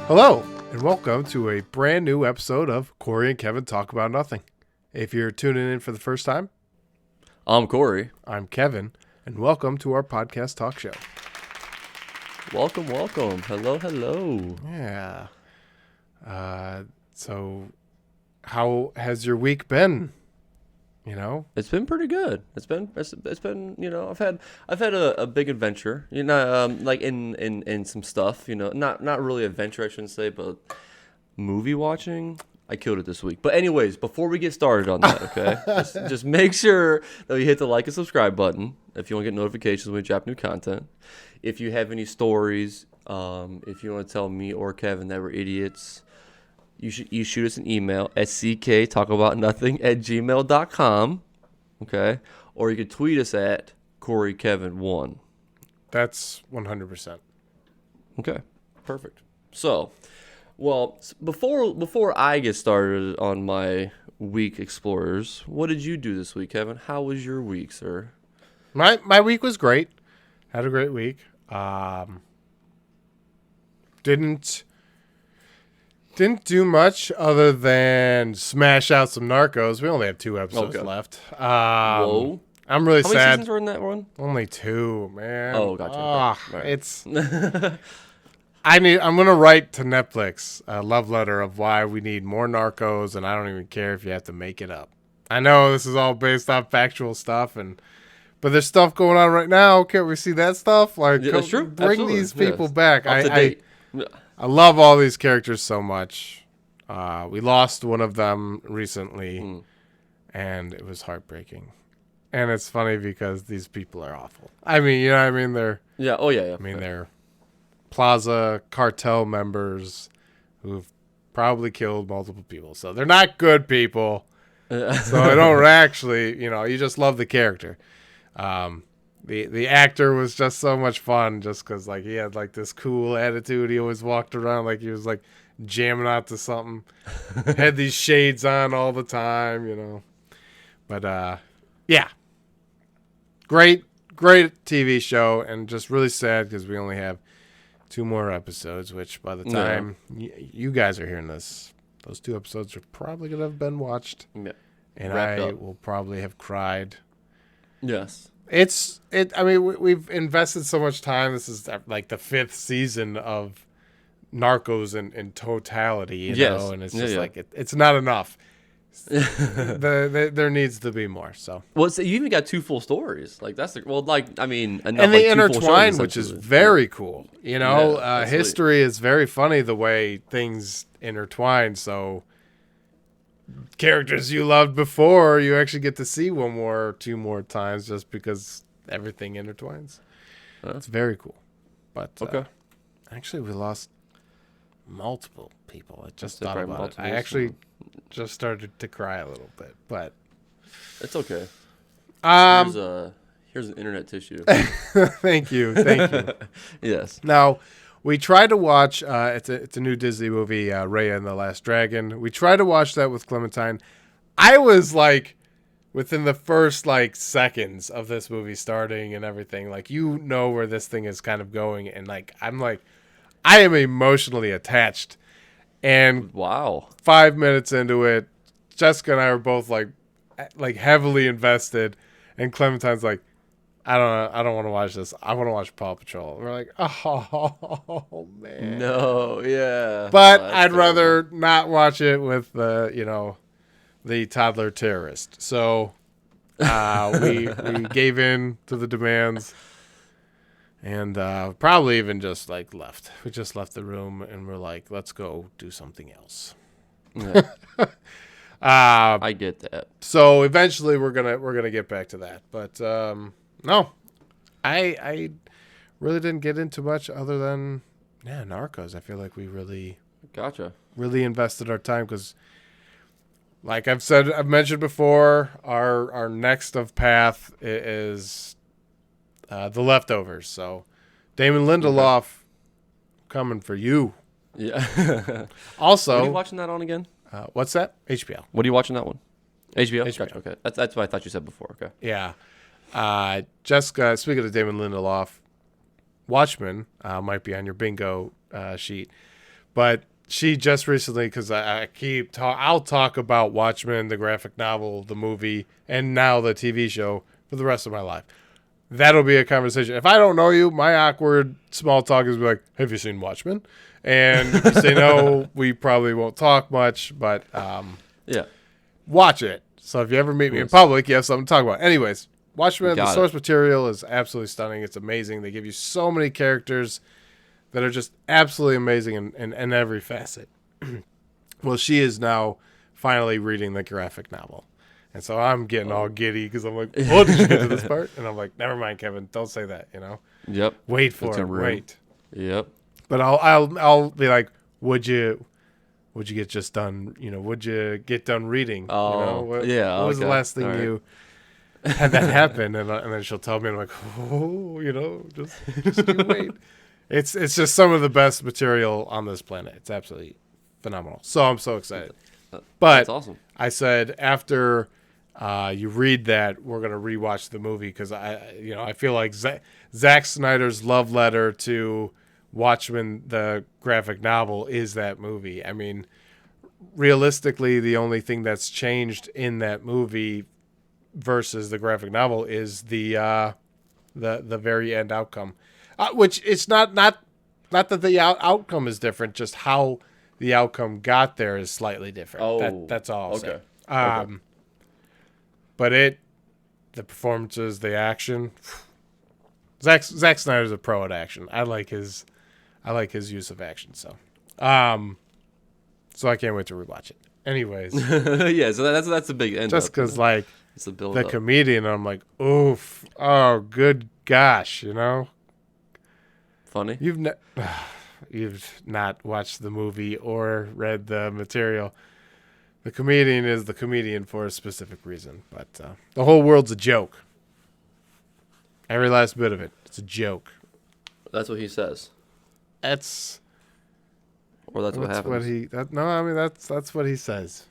Hello, and welcome to a brand new episode of Corey and Kevin Talk About Nothing. If you're tuning in for the first time, I'm Corey. I'm Kevin, and welcome to our podcast talk show. Welcome. Hello. Yeah. So, how has your week been? You know, It's been pretty good. It's been I've had a big adventure. Like in some stuff. Not really adventure, I shouldn't say, but movie watching. I killed it this week. But anyways, before we get started on that, okay, just make sure that you hit the like and subscribe button if you want to get notifications when we drop new content. If you have any stories, if you want to tell me or Kevin that we're idiots, you shoot us an email at cktalkaboutnothing@gmail.com, okay? Or you could tweet us at CoreyKevin1. that's 100%. Okay, perfect. So, before I get started on my week explorers, what did you do this week, Kevin? How was your week, sir? My week was great. Had a great week. Didn't do much other than smash out some Narcos. We only have 2 episodes left. Whoa. I'm really How many sad. seasons were in that one? Only 2, man. Oh, gotcha. Okay. Right. It's. I'm gonna write to Netflix a love letter of why we need more Narcos, and I don't even care if you have to make it up. I know this is all based off factual stuff, but there's stuff going on right now. Can't we see that stuff? Like, Yeah, that's true. Bring Absolutely. these people Yes. back. Up to date. I love all these characters so much. We lost one of them recently, and it was heartbreaking. And it's funny because these people are awful. I mean, you know what I mean? They're they're Plaza cartel members who've probably killed multiple people. So they're not good people. So I don't actually, you just love the character. The actor was just so much fun just because, like, he had, like, this cool attitude. He always walked around like he was, like, jamming out to something. Had these shades on all the time, But, yeah. Great TV show, and just really sad because we only have 2 more episodes, which by the time you guys are hearing this, those 2 episodes are probably going to have been watched. Yeah. And Wrapped I up. will probably have cried. Yes. We've invested so much time. This is like the 5th season of Narcos in totality, you know, and it's just like it's not enough. There needs to be more. So So you even got 2 full stories. Like that's enough, and they like 2 full intertwine, shows, which is essentially. very cool. Yeah, History is very funny the way things intertwine. So characters you loved before, you actually get to see 1 more or 2 more times just because everything intertwines. It's very cool. But Okay. actually, we lost multiple people. I just I'd say thought probably about it. I multiples, actually just started to cry a little bit. But It's okay. Here's an internet tissue. thank you. Yes. Now, we tried to watch, it's a new Disney movie, Raya and the Last Dragon. We tried to watch that with Clementine. I was like, within the first seconds of this movie starting and everything, where this thing is kind of going. And I am emotionally attached. And Wow. 5 minutes into it, Jessica and I were both like heavily invested. And Clementine's like, I don't want to watch this. I want to watch Paw Patrol. And we're like, oh man. No, yeah. But Oh, I'd that's terrible. rather not watch it with the toddler terrorist. So we gave in to the demands and probably even just left. We just left the room and we're like, let's go do something else. Yeah, I get that. So eventually we're gonna get back to that. But no, I really didn't get into much other than Narcos. I feel like we really invested our time because, like I've mentioned before, our next of path is The Leftovers. So Damon Lindelof coming for you. Yeah. Also, What are you watching that on again? what's that? HBO. What are you watching that one? HBO? HBO. Gotcha, okay. That's what I thought you said before. Okay. Yeah. Jessica, speaking of Damon Lindelof, Watchmen might be on your bingo sheet. But she just recently, because I'll talk about Watchmen, the graphic novel, the movie, and now the TV show for the rest of my life. That'll be a conversation. If I don't know you, my awkward small talk is like, have you seen Watchmen? And if you say no, we probably won't talk much, but Yeah. watch it. So if you ever meet me in public, you have something to talk about. Anyways, Watchmen, the source material is absolutely stunning. It's amazing. They give you so many characters that are just absolutely amazing in every facet. Well, she is now finally reading the graphic novel. And so I'm getting all giddy because I'm like, oh, did you get to this part? And I'm like, never mind, Kevin. Don't say that, you know? Yep. Wait for it. Wait. Yep. But I'll be like, would you get just done? You know, would you get done reading? Oh, you know, what was the last thing you had that happen? And then she'll tell me, and I'm like, oh, you know, just you wait. It's just some of the best material on this planet. It's absolutely phenomenal. So I'm so excited. But that's awesome. I said after you read that, we're gonna rewatch the movie because I feel like Zack Snyder's love letter to Watchmen, the graphic novel, is that movie. I mean, realistically, the only thing that's changed in that movie versus the graphic novel is the very end outcome, which it's not that the outcome is different, just how the outcome got there is slightly different. Oh, that's all I'll say. Okay. But the performances, the action. Zack Snyder's a pro at action. I like his use of action. So I can't wait to rewatch it. Anyways, yeah. So that's a big end. Just because like it's the comedian, I'm like, oof, oh, good gosh, you know. Funny. You've not watched the movie or read the material. The comedian is the comedian for a specific reason, but the whole world's a joke. Every last bit of it, it's a joke. That's what he says. That's what happens. That's what he says.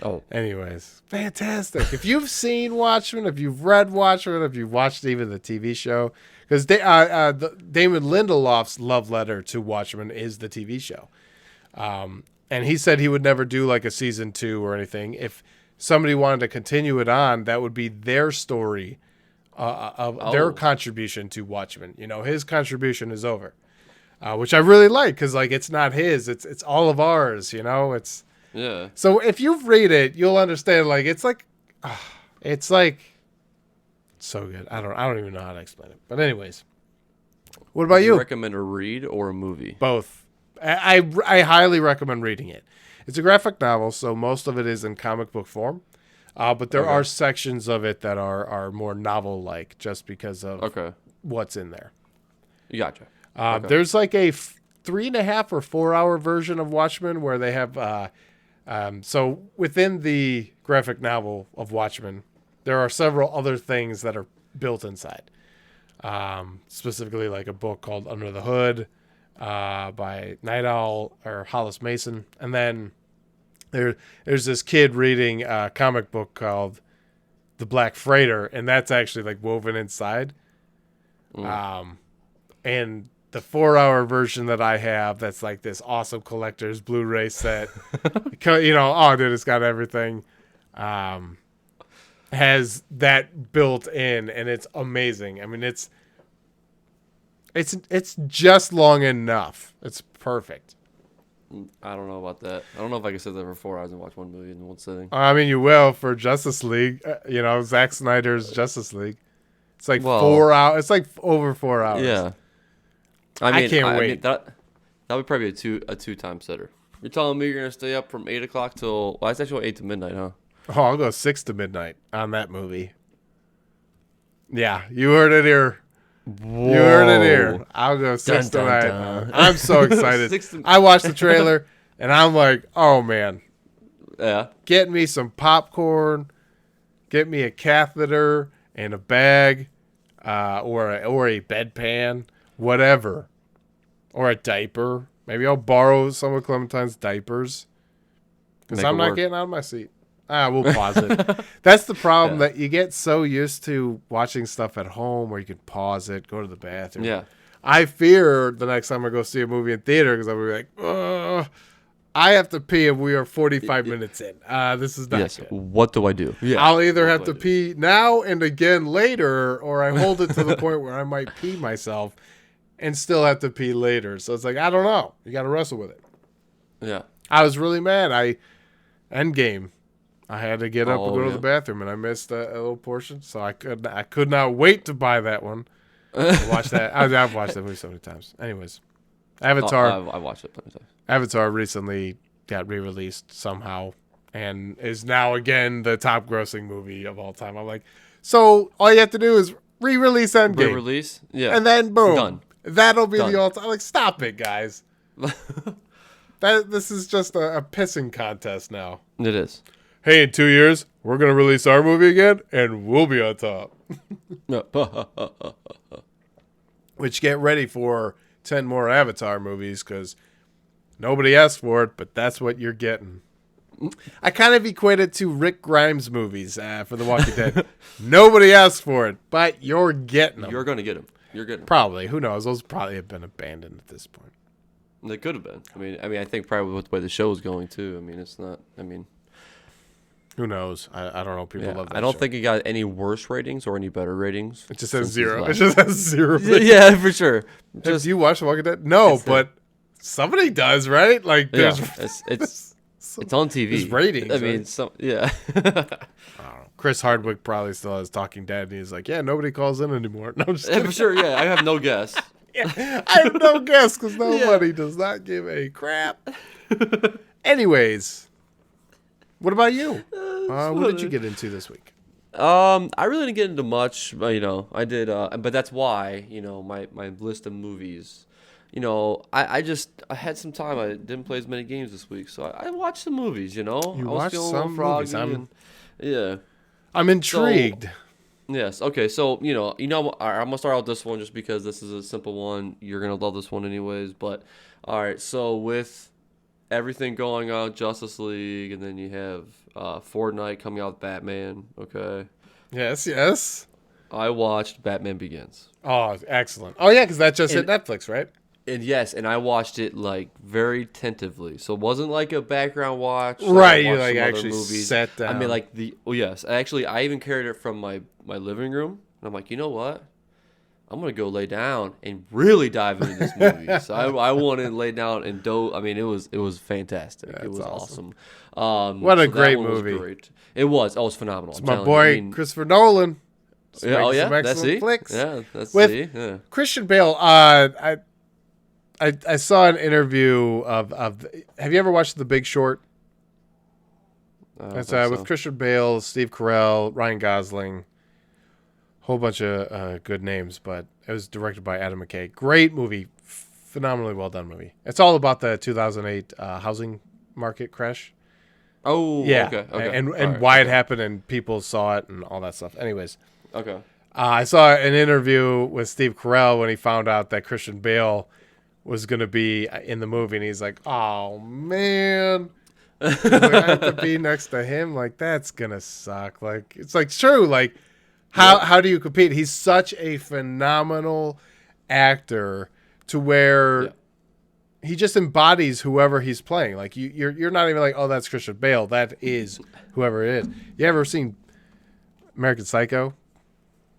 Oh. Anyways, fantastic. If you've seen Watchmen, if you've read Watchmen, if you've watched even the TV show, because Damon Lindelof's love letter to Watchmen is the TV show. And he said he would never do like a season 2 or anything. If somebody wanted to continue it on, that would be their story of their contribution to Watchmen. You know, his contribution is over, which I really like because like it's not his, it's all of ours. You know, it's. Yeah. So if you read it, you'll understand. Like it's so good. I don't even know how to explain it. But anyways, what about you? Recommend a read or a movie? Both. I highly recommend reading it. It's a graphic novel, so most of it is in comic book form. But there are sections of it that are more novel-like, just because of what's in there. Gotcha. There's like a 3.5 or 4 hour version of Watchmen where they have. So within the graphic novel of Watchmen, there are several other things that are built inside. Specifically, like a book called Under the Hood by Night Owl or Hollis Mason, and then there's this kid reading a comic book called The Black Freighter, and that's actually like woven inside. And the 4 hour version that I have, that's like this awesome collector's Blu-ray set. You know, oh dude, it's got everything. Has that built in, and it's amazing. I mean, it's just long enough. It's perfect. I don't know about that. I don't know if I can sit there for 4 hours and watch one movie in one sitting. I mean, you will for Justice League. You know, Zack Snyder's Justice League. It's like 4 hours. It's like over 4 hours. Yeah. I can't wait. Mean, that would probably be a two-time sitter. You're telling me you're gonna stay up from 8 o'clock till? Well, it's actually 8 to midnight, huh? Oh, I'll go 6 to midnight on that movie. Yeah, you heard it here. Whoa. You heard it here. I'll go 6 to midnight. I'm so excited. I watched the trailer and I'm like, oh man. Yeah. Get me some popcorn. Get me a catheter and a bag, or a bedpan, whatever, or a diaper. Maybe I'll borrow some of Clementine's diapers because I'm not getting out of my seat. We'll pause it. That's the problem, that you get so used to watching stuff at home where you can pause it, go to the bathroom. Yeah. I fear the next time I go see a movie in theater because I'll be like, I have to pee and we are 45 minutes in. This is not good. What do I do? Yeah. I'll either have to pee now and again later, or I hold it to the point where I might pee myself and still have to pee later. So it's like, I don't know. You got to wrestle with it. Yeah. I was really mad. Endgame. I had to get up and go to the bathroom, and I missed a little portion, so I could not wait to buy that one. Watch that. I've watched that movie so many times. Anyways, Avatar. I watched it plenty of times. Avatar recently got re-released somehow, and is now again the top grossing movie of all time. I'm like, so all you have to do is re-release Endgame. Re-release? Yeah. And then boom. Done. That'll be the all-time. Like, stop it, guys. This is just a pissing contest now. It is. Hey, in 2 years, we're going to release our movie again, and we'll be on top. Which, get ready for 10 more Avatar movies, because nobody asked for it, but that's what you're getting. I kind of equate it to Rick Grimes movies for The Walking Dead. Nobody asked for it, but you're getting them. You're going to get them. You're getting them. Probably. Who knows? Those probably have been abandoned at this point. They could have been. I mean, I think probably with the way the show is going, too. I mean, it's not, who knows? I don't know. People love that I don't show. think it got any worse ratings or any better ratings. It just has 0. It just has 0. Yeah, for sure. Do you watch The Walking Dead? No, but somebody does, right? Like, there's it's on TV. There's ratings. I mean, I don't know. Chris Hardwick probably still has Talking Dead, and he's like, yeah, nobody calls in anymore. No, I'm just kidding. For sure. Yeah, I have no guess. I have no guess because nobody does not give a crap. Anyways, what about you? What did you get into this week? I really didn't get into much, but, I did. But that's why, my list of movies. I had some time. I didn't play as many games this week, so I watched some movies. I was watched feeling some a little froggy movies. yeah. I'm intrigued. So, yes. Okay. So I'm gonna start out this one just because this is a simple one. You're gonna love this one anyways. But all right. So with everything going on, Justice League, and then you have Fortnite coming out with Batman. Okay. Yes. I watched Batman Begins. Oh, excellent. Oh yeah, because that just hit Netflix, right? And yes, and I watched it like very tentatively, so it wasn't like a background watch. Right, you like actually sat down. I mean, like yes, actually, I even carried it from my living room, and I'm like, you know what? I'm gonna go lay down and really dive into this movie. So I wanted to lay down and do. I mean, it was fantastic. That's it was awesome. What a great movie! Great. It was. Oh, it was phenomenal. It's my boy Christopher Nolan. Yeah, that's it. Flicks. Yeah, that's with Christian Bale. I saw an interview of. Have you ever watched The Big Short? It's with Christian Bale, Steve Carell, Ryan Gosling, whole bunch of good names. But it was directed by Adam McKay. Great movie, phenomenally well done movie. It's all about the 2008 housing market crash. Oh, yeah, okay. And why it happened, and people saw it, and all that stuff. Anyways, okay. I saw an interview with Steve Carell when he found out that Christian Bale was going to be in the movie, and he's like, oh man, like, I have to be next to him. Like, that's going to suck. Like, it's like true. Like, how do you compete? He's such a phenomenal actor to where he just embodies whoever he's playing. Like, you're not even like, oh, that's Christian Bale. That is whoever it is. You ever seen American Psycho?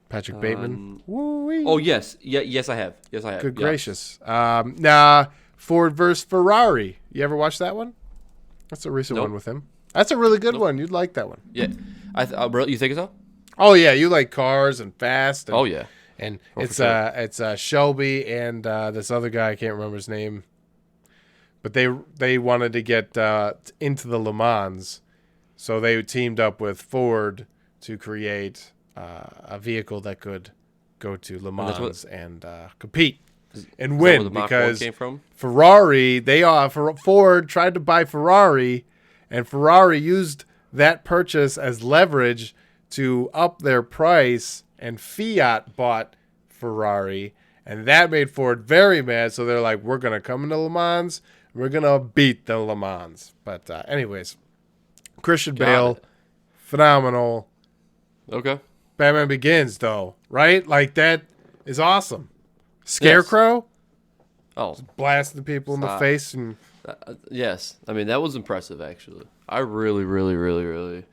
Patrick Bateman. Oh, yes. Yes, I have. Good gracious. Now, Ford versus Ferrari. You ever watch that one? That's a recent one with him. That's a really good one. You'd like that one. Yeah. You think so? Oh, yeah. You like cars and fast. And, oh, yeah. And it's Shelby and this other guy. I can't remember his name. But they wanted to get into the Le Mans. So they teamed up with Ford to create a vehicle that could go to Le Mans and compete and win, because came from? Ferrari, Ford tried to buy Ferrari, and Ferrari used that purchase as leverage to up their price, and Fiat bought Ferrari, and that made Ford very mad. So they're like, we're going to come into Le Mans, we're going to beat the Le Mans. But anyways, Christian Bale, phenomenal. Okay. Batman Begins, though, right? Like, that is awesome. Scarecrow Oh, blasting people in the Stop. face and yes. I mean, that was impressive, actually. I really, really, really, really.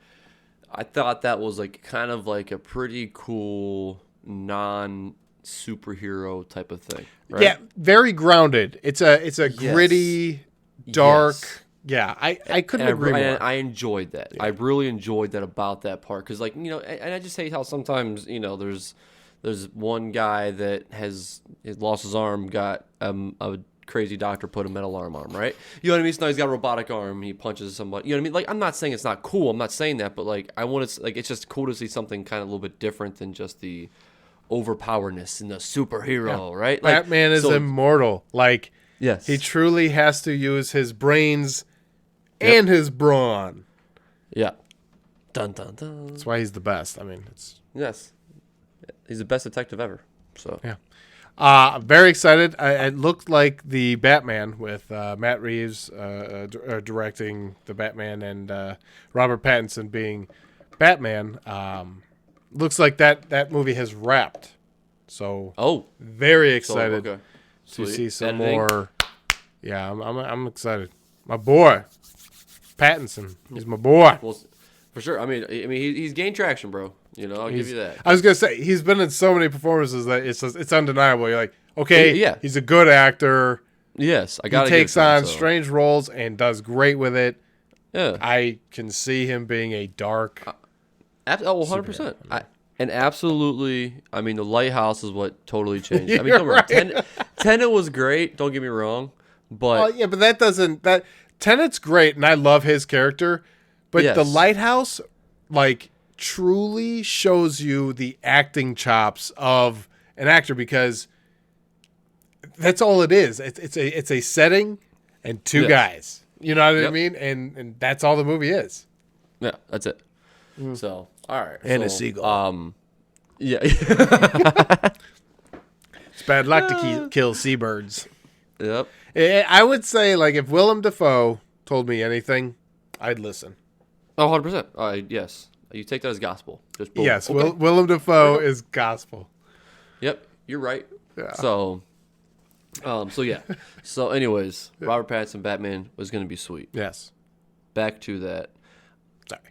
I thought that was like kind of like a pretty cool non-superhero type of thing. Right? yeah, very grounded. It's a Yes. gritty, dark. Yes. Yeah, I couldn't And agree more. I enjoyed that. I really enjoyed that about that part because, like, and I just hate how sometimes there's one guy that has lost his arm, got a crazy doctor put a metal arm on him, right? You know what I mean? So now he's got a robotic arm. He punches somebody. You know what I mean? Like, I'm not saying it's not cool. I'm not saying that, but like, I want to like, it's just cool to see something kind of a little bit different than just the overpowerness and the superhero, right? Like, Batman is immortal. Like, yes, he truly has to use his brains and his brawn. yeah. Dun dun dun. That's why he's the best. I mean, it's Yes, he's the best detective ever. So yeah. Very excited. It looked like the Batman with Matt Reeves directing the Batman and Robert Pattinson being Batman. Looks like that movie has wrapped. So very excited okay. to Sweet. see some Editing? more. Yeah, I'm excited. My boy, Pattinson. He's my boy. Well, for sure. I mean, he's gained traction, bro. I'll give you that. I was gonna say he's been in so many performances that it's undeniable. You're like, okay, Yeah. he's a good actor. Yes, I He got to. takes on strange roles and does great with it. Yeah. I can see him being a dark. 100%. And absolutely. I mean, The Lighthouse is what totally changed. I mean, You're come on. Tenet was great. Don't get me wrong, but Yeah, but that Tenet's great, and I love his character. But Yes. The Lighthouse, like, truly shows you the acting chops of an actor because that's all it is. It's a setting and two Yes. guys. You know what I Yep. mean? And that's all the movie is. yeah, that's it. So, all right. And a so, seagull. Yeah. It's bad luck to kill seabirds. Yep. I would say, like, if Willem Dafoe told me anything, I'd listen. Oh, 100%. Yes. You take that as gospel. Just boom. Yes, Okay. Willem Dafoe is gospel. Yep, you're right. Yeah. So yeah. So anyways, Robert Pattinson Batman was going to be sweet. Yes. Back to that. Sorry.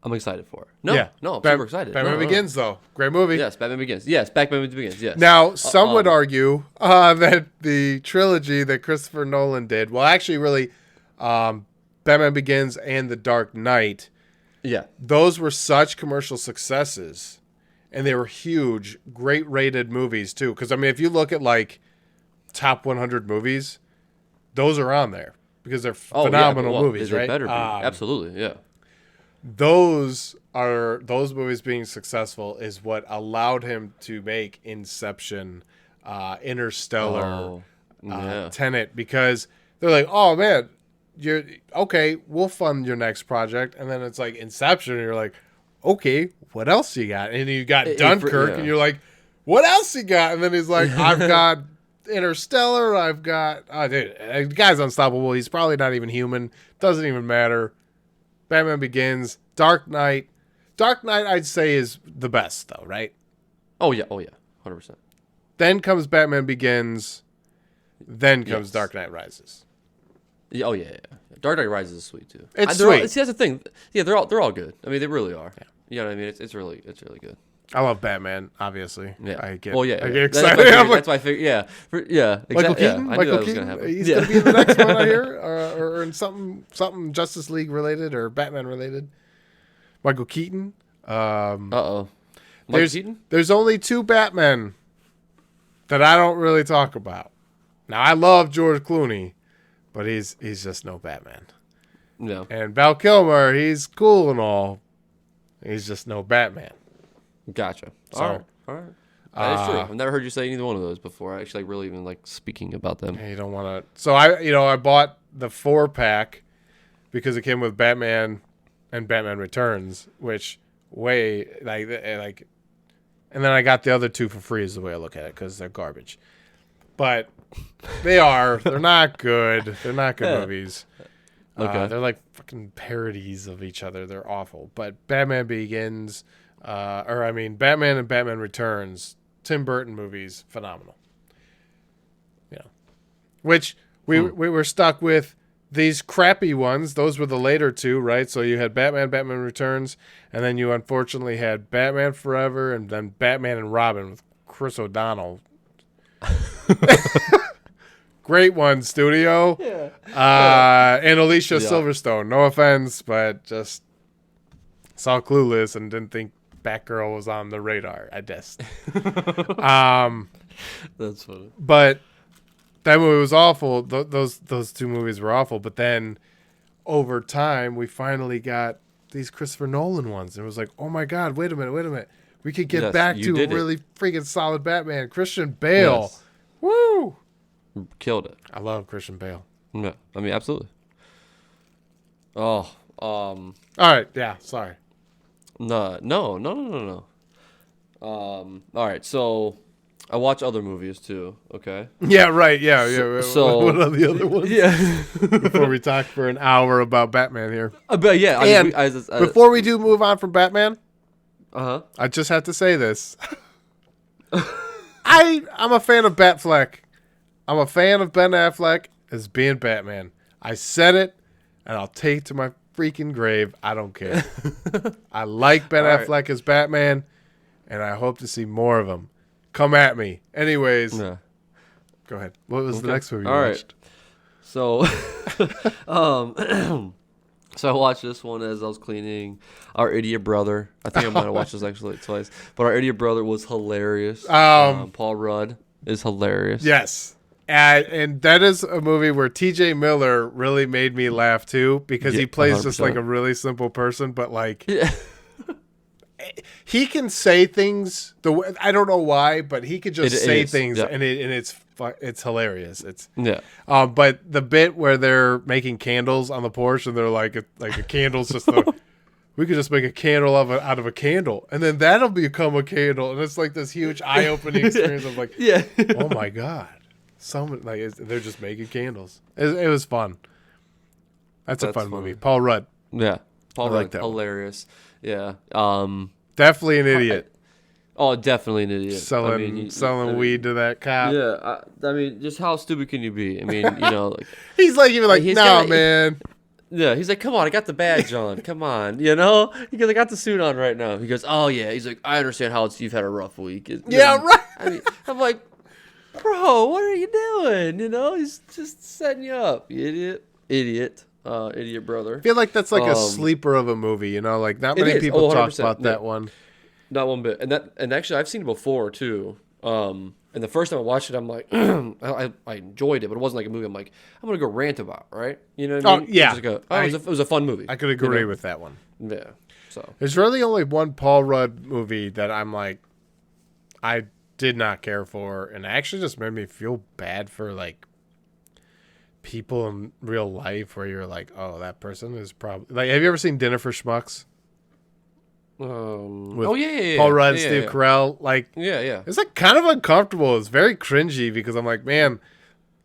I'm excited for it. No, Yeah. I'm super excited. Batman No. Begins, though. Great movie. Yes, Batman Begins. Yes, Batman Begins. Yes. Now, some would argue that the trilogy that Christopher Nolan did, well, actually, really, Batman Begins and The Dark Knight, Yeah. those were such commercial successes, and they were huge, great rated movies, too. Because, I mean, if you look at, like, top 100 movies, those are on there because they're phenomenal movies, they right? better be. Absolutely, yeah. Those movies being successful is what allowed him to make Inception, Interstellar, Yeah. Tenet, because they're like, oh man, you're okay, we'll fund your next project, and then it's like Inception, and you're like, okay, what else you got? And you got Dunkirk, and you're like, what else you got? And then he's like, I've got Interstellar, I've got dude, the guy's unstoppable. He's probably not even human. Doesn't even matter. Batman Begins, Dark Knight. Dark Knight, I'd say, is the best, though, right? Oh yeah, 100%. Then comes Batman Begins. Then comes Yes. Dark Knight Rises. Yeah, yeah. Dark Knight Rises is sweet too. It's sweet. sweet. See, that's the thing. Yeah, they're all good. I mean, they really are. Yeah. You know what I mean? It's really good. I love Batman, obviously. Yeah. I get That's excited. That's why I figured. Yeah. Michael Keaton? Yeah, I knew Michael that was Keaton? gonna happen. He's going to be in the next one, I hear. Or in something Justice League related or Batman related. Michael Keaton. Michael Keaton? There's only two Batmen that I don't really talk about. Now, I love George Clooney, but he's just no Batman. No. And Val Kilmer, he's cool and all. He's just no Batman. Gotcha. So, all right. That is true. I've never heard you say either one of those before. I actually really even like speaking about them. You don't want to. So I bought the 4-pack because it came with Batman and Batman Returns, which like, and then I got the other two for free is the way I look at it because they're garbage. But they're not good. They're not good movies. Okay. They're like fucking parodies of each other. They're awful. But Batman Begins, Batman and Batman Returns, Tim Burton movies, phenomenal. which we were stuck with these crappy ones. Those were the later two, right? So you had Batman Returns, and then you unfortunately had Batman Forever, and then Batman and Robin with Chris O'Donnell. Great one, studio. Yeah. And Alicia Silverstone. No offense, but just saw Clueless and didn't think Batgirl was on the radar. I guess. That's funny. But that movie was awful. Those two movies were awful. But then over time, we finally got these Christopher Nolan ones. And it was like, oh my God, wait a minute. We could get back to a really freaking solid Batman. Christian Bale. Yes. Woo! Killed it. I love Christian Bale. Yeah, I mean, absolutely. Oh, all right, yeah, sorry. No. All right, so I watch other movies too. Okay. Yeah, right. Yeah. So what are the other ones? Yeah. Before we talk for an hour about Batman here. But yeah, and before we do move on from Batman, I just have to say this. I'm a fan of Batfleck. I'm a fan of Ben Affleck as being Batman. I said it, and I'll take it to my freaking grave. I don't care. I like Ben Affleck as Batman, and I hope to see more of him. Come at me. Anyways, go ahead. What was the next movie you watched? So, so I watched this one as I was cleaning. Our Idiot Brother. I think I might have watched this actually twice. But Our Idiot Brother was hilarious. Paul Rudd is hilarious. Yes. And that is a movie where T.J. Miller really made me laugh too, because he plays 100%. Just like a really simple person, but like he can say things the way, I don't know why, but he could just say things and it's hilarious. It's but the bit where they're making candles on the porch and they're like a candle's just we could just make a candle out of a candle, and then that'll become a candle, and it's like this huge eye-opening experience of like, oh my God. They're just making candles. It was fun. That's a fun movie. Paul Rudd. Yeah, Paul Rudd, like that hilarious. One. Yeah, definitely an idiot. Definitely an idiot. Selling weed to that cop. Yeah, I mean, just how stupid can you be? I mean, like he's like even like, nah, man. Yeah, he's like, come on, I got the badge on. Come on, He goes, I got the suit on right now. He goes, oh yeah. He's like, I understand how you've had a rough week. Right. I mean, I'm like, bro, what are you doing? He's just setting you up, you idiot brother. I feel like that's like a sleeper of a movie, like not many people talk about that one. Not one bit. And actually I've seen it before too. And the first time I watched it, I'm like, I enjoyed it, but it wasn't like a movie I'm like, I'm gonna go rant about, right? You know what I mean? Yeah. It was a fun movie. I could agree with that one. Yeah. So there's really only one Paul Rudd movie that I'm like, I did not care for, and actually just made me feel bad for like people in real life, where you're like, oh, that person is probably like, have you ever seen Dinner for Schmucks? Paul Rudd and Steve Carell, like, it's like kind of uncomfortable. It's very cringy because I'm like, man,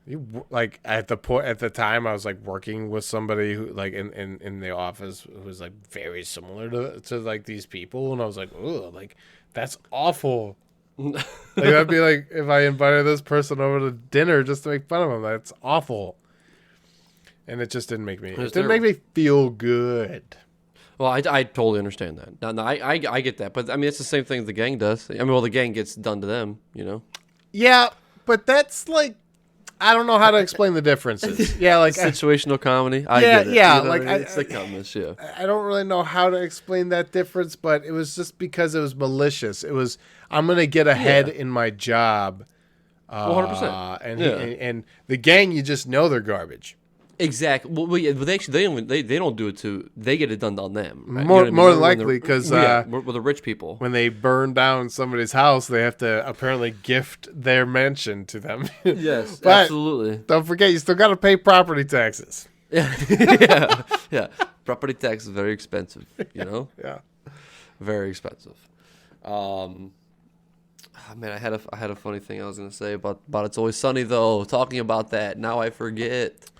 you like at the time I was like working with somebody who like in the office who was like very similar to like these people, and I was like, oh, like that's awful. Like that'd be like if I invited this person over to dinner just to make fun of them. That's awful, and it just didn't make me. It didn't make me feel good. Well, I totally understand that. No, I get that, but I mean it's the same thing the gang does. I mean, well, the gang gets done to them, Yeah, but that's like, I don't know how to explain the differences. Yeah, like situational comedy. I get it. Yeah, like it's the comments. Yeah, I don't really know how to explain that difference, but it was just because it was malicious. It was, I'm gonna get ahead in my job. 100%. And the gang, you just know they're garbage. Exactly. Well, they don't do it to. They get it done on them. Right? More than likely, because with the rich people, when they burn down somebody's house, they have to apparently gift their mansion to them. Yes, but absolutely. Don't forget, you still got to pay property taxes. Yeah. Property tax is very expensive. Yeah. Very expensive. Man, I had a funny thing I was gonna say about It's Always Sunny though. Talking about that, now I forget.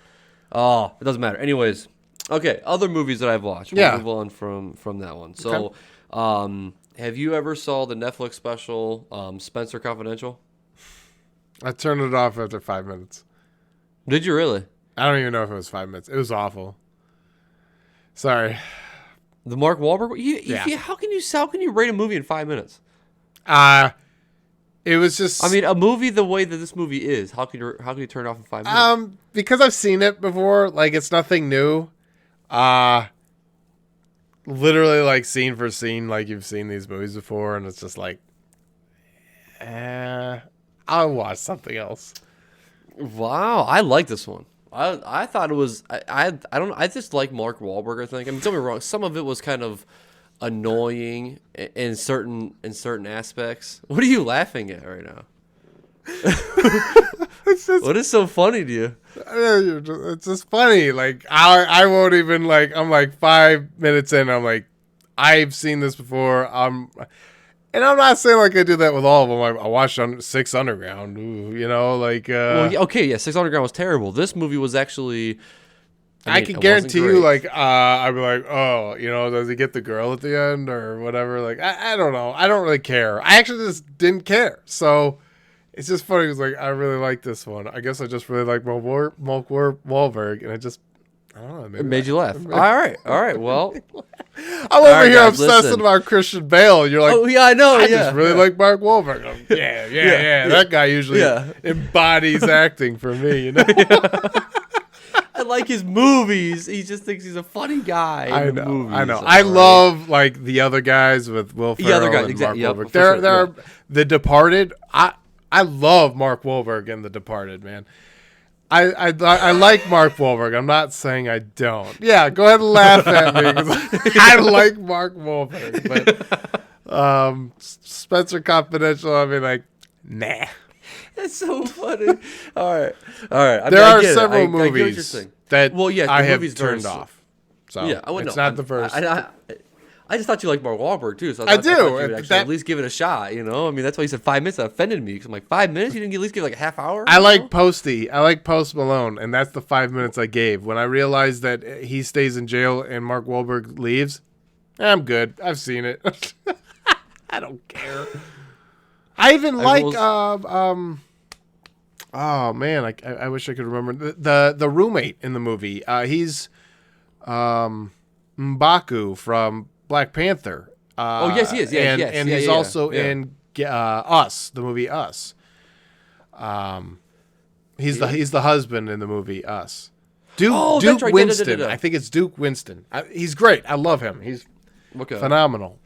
Oh, it doesn't matter. Anyways, okay. Other movies that I've watched. We'll move on from that one. So, have you ever saw the Netflix special Spencer Confidential? I turned it off after 5 minutes. Did you really? I don't even know if it was 5 minutes. It was awful. Sorry. The Mark Wahlberg? Yeah. How can you rate a movie in 5 minutes? It was just. I mean, a movie the way that this movie is. How can you turn it off in 5 minutes? Because I've seen it before. Like, it's nothing new. Literally, like, scene for scene, like you've seen these movies before, and it's just like, I'll watch something else. Wow, I like this one. I thought it was. I don't. I just like Mark Wahlberg. I think. I mean, don't get me wrong. Some of it was kind of annoying in certain aspects. What are you laughing at right now? What is so funny to you? It's just funny. Like, I won't even, like, I'm like 5 minutes in, I'm like, I've seen this before. And I'm not saying like I do that with all of them. I watched Six Underground, like. Well, okay, yeah, Six Underground was terrible. This movie was actually. I can guarantee you, like, I'd be like, oh, does he get the girl at the end or whatever? Like, I don't know. I don't really care. I actually just didn't care. So it's just funny. It's like, I really like this one. I guess I just really like Wahlberg, and I don't know. It made you laugh. All right. Well, I'm over here obsessing about Christian Bale. And you're like, oh yeah, I know. I just really like Mark Wahlberg. Yeah. That guy usually embodies acting for me. I like his movies. He just thinks he's a funny guy. I know. I love like the other guys with Will Ferrell and Mark Wahlberg. They're The Departed. I love Mark Wahlberg in The Departed, man. I like Mark Wahlberg. I'm not saying I don't. Yeah, go ahead and laugh at me because I like Mark Wahlberg. But Spencer Confidential, I mean, like, nah. That's so funny. All right. There are several movies that I have turned off. So yeah, it's not the first. I just thought you liked Mark Wahlberg too. So I thought you would actually at least give it a shot. I mean, that's why you said 5 minutes. That offended me because I'm like 5 minutes. You didn't at least give like a half hour. I like Posty. I like Post Malone, and that's the 5 minutes I gave. When I realized that he stays in jail and Mark Wahlberg leaves, I'm good. I've seen it. I don't care. I even oh man, I wish I could remember the roommate in the movie. He's M'Baku from Black Panther. Yes, he is. Yeah, and he's also in Us, the movie Us. He's the husband in the movie Us. Duke right. Winston. I think it's Duke Winston. He's great. I love him. He's phenomenal.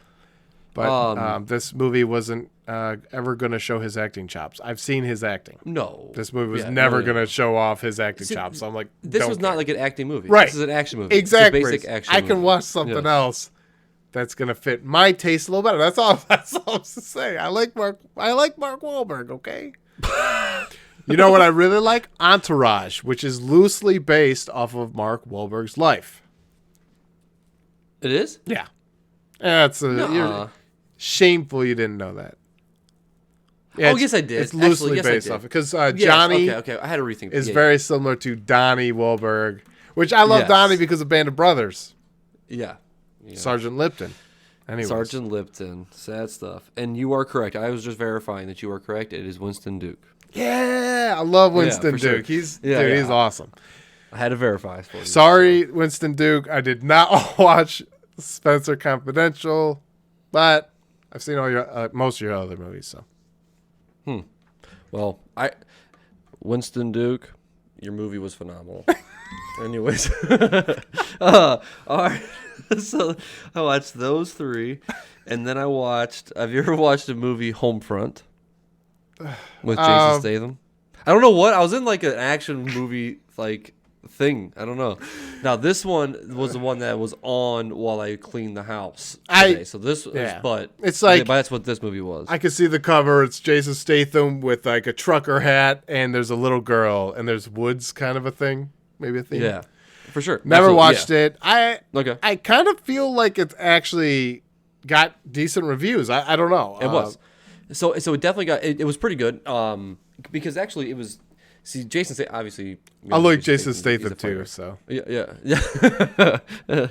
But this movie wasn't ever going to show his acting chops. I've seen his acting. No. This movie was never going to show off his acting chops. So I'm like, this was not like an acting movie. Right. This is an action movie. Exactly. It's a basic action movie. I can watch something else that's going to fit my taste a little better. That's all I'm to say. I like Mark Wahlberg, okay? You know what I really like? Entourage, which is loosely based off of Mark Wahlberg's life. It is? Yeah. That's you're shameful you didn't know that. Yeah, yes, I did. It's loosely based off because Johnny. Okay. I had to rethink. Is very similar to Donnie Wahlberg, which I love Donnie because of Band of Brothers. Yeah. Sergeant Lipton. Anyways. Sergeant Lipton. Sad stuff. And you are correct. I was just verifying that you are correct. It is Winston Duke. Yeah, I love Winston Duke. Sure. He's awesome. I had to verify for you. Sorry, Winston Duke. I did not watch Spencer Confidential, but I've seen all your most of your other movies. So. Well, Winston Duke, your movie was phenomenal. Anyways, all right. So I watched those three, and then I watched. Have you ever watched a movie Homefront with Jason Statham? I don't know what I was in like an action movie like thing. I don't know. Now this one was the one that was on while I cleaned the house today. So this was, but it's like that's what this movie was. I could see the cover. It's Jason Statham with like a trucker hat, and there's a little girl, and there's woods, kind of a thing, maybe a thing. Yeah, for sure. Never watched it. Okay. I kind of feel like it's actually got decent reviews. I don't know. It was. So it definitely got. It was pretty good. Because actually it was. See, Jason Statham, obviously. I like Jason Statham too, so. Yeah.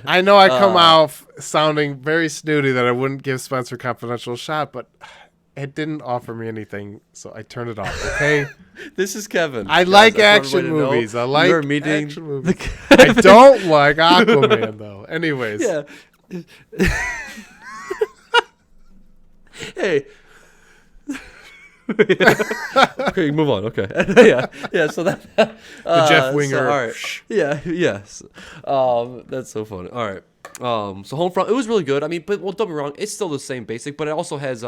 I know I come out sounding very snooty that I wouldn't give Spencer Confidential a shot, but it didn't offer me anything, so I turned it off. Okay. This is Kevin. I Guys, like that's what action everybody movies. know. I like You're meeting action movies. I Kevin. don't like Aquaman though. Anyways. Yeah. Hey. Okay, move on. Okay. yeah. So that The Jeff Winger. So, all right. Yeah. Yes. That's so funny. All right. So Homefront, it was really good. I mean, but well, don't be wrong, it's still the same basic, but it also has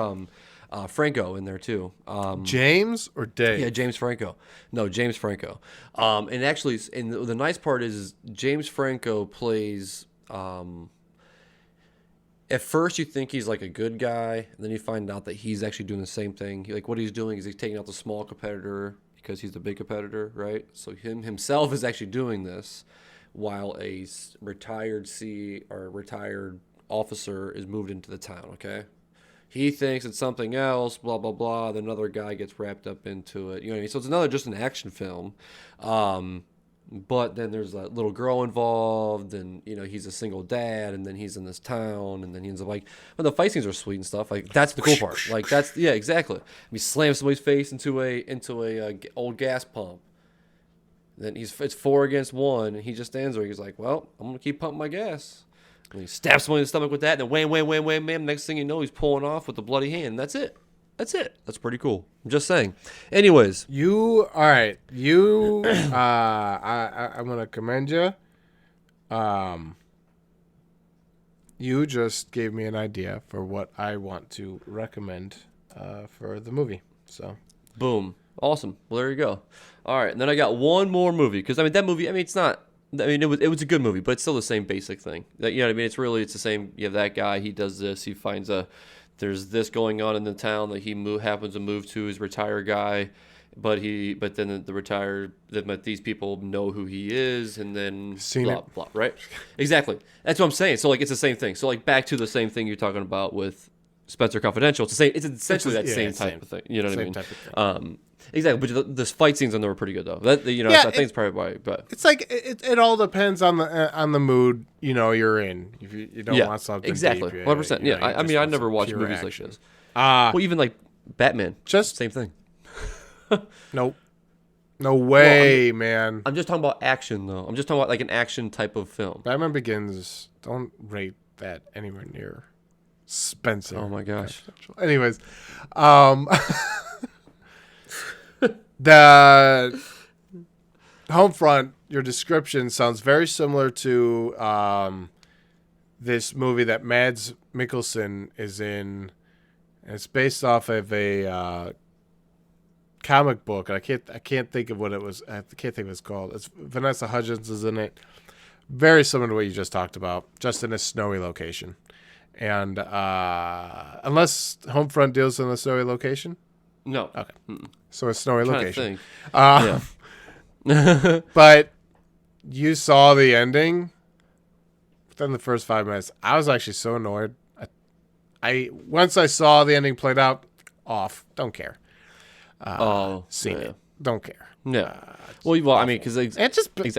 Franco in there too. James or Dave? Yeah, James Franco. No, James Franco. And actually, and the nice part is James Franco plays. At first, you think he's like a good guy, and then you find out that he's actually doing the same thing. Like what he's doing is he's taking out the small competitor because he's the big competitor, right? So himself is actually doing this, while a retired retired officer is moved into the town. Okay. He thinks it's something else, blah, blah, blah. Then another guy gets wrapped up into it. You know what I mean? So it's just an action film. But then there's a little girl involved, and, you know, he's a single dad, and then he's in this town, and then he ends up like, well, the fight scenes are sweet and stuff. Like, that's the cool part. Like, yeah, exactly. He slams somebody's face into a old gas pump. Then it's 4 against 1, and he just stands there. He's like, well, I'm going to keep pumping my gas. And he stabs somebody in the stomach with that, and then wham. Next thing you know, he's pulling off with the bloody hand. And that's it. That's pretty cool. I'm just saying. Anyways. All right. I'm going to commend you. You just gave me an idea for what I want to recommend for the movie. So, boom. Awesome. Well, there you go. All right. And then I got one more movie. Because, I mean, that movie, I mean, it's not. I mean, it was a good movie, but it's still the same basic thing. You know what I mean? It's the same. You have that guy. He does this. He finds there's this going on in the town that he happens to move to. His retired guy, but then these people know who he is, and then blah, right? Exactly. That's what I'm saying. So like, it's the same thing. So like, back to the same thing you're talking about with Spencer Confidential. It's the same. It's essentially that same type of thing. You know what I mean? Type of thing. Exactly, but the fight scenes on there were pretty good though. That I think it's probably why. But it's like it all depends on the mood you're in. If you don't want something exactly, deep, 100%. Yeah, I mean I never watched movies action. like this. Well, even like Batman, just same thing. Nope, no way, man. I'm just talking about action though. I'm just talking about like an action type of film. Batman Begins. Don't rate that anywhere near Spencer. Oh my gosh. Anyways, the Homefront, your description sounds very similar to this movie that Mads Mikkelsen is in. And it's based off of a comic book. I can't think of what it was. I can't think of what it's called. It's Vanessa Hudgens is in it. Very similar to what you just talked about, just in a snowy location. And unless Homefront deals in a snowy location. No. Okay. So a snowy location. Yeah. But you saw the ending within the first 5 minutes. I was actually so annoyed. I once I saw the ending played out, off. Don't care. Seen it. Don't care. Yeah. Well, I mean, because it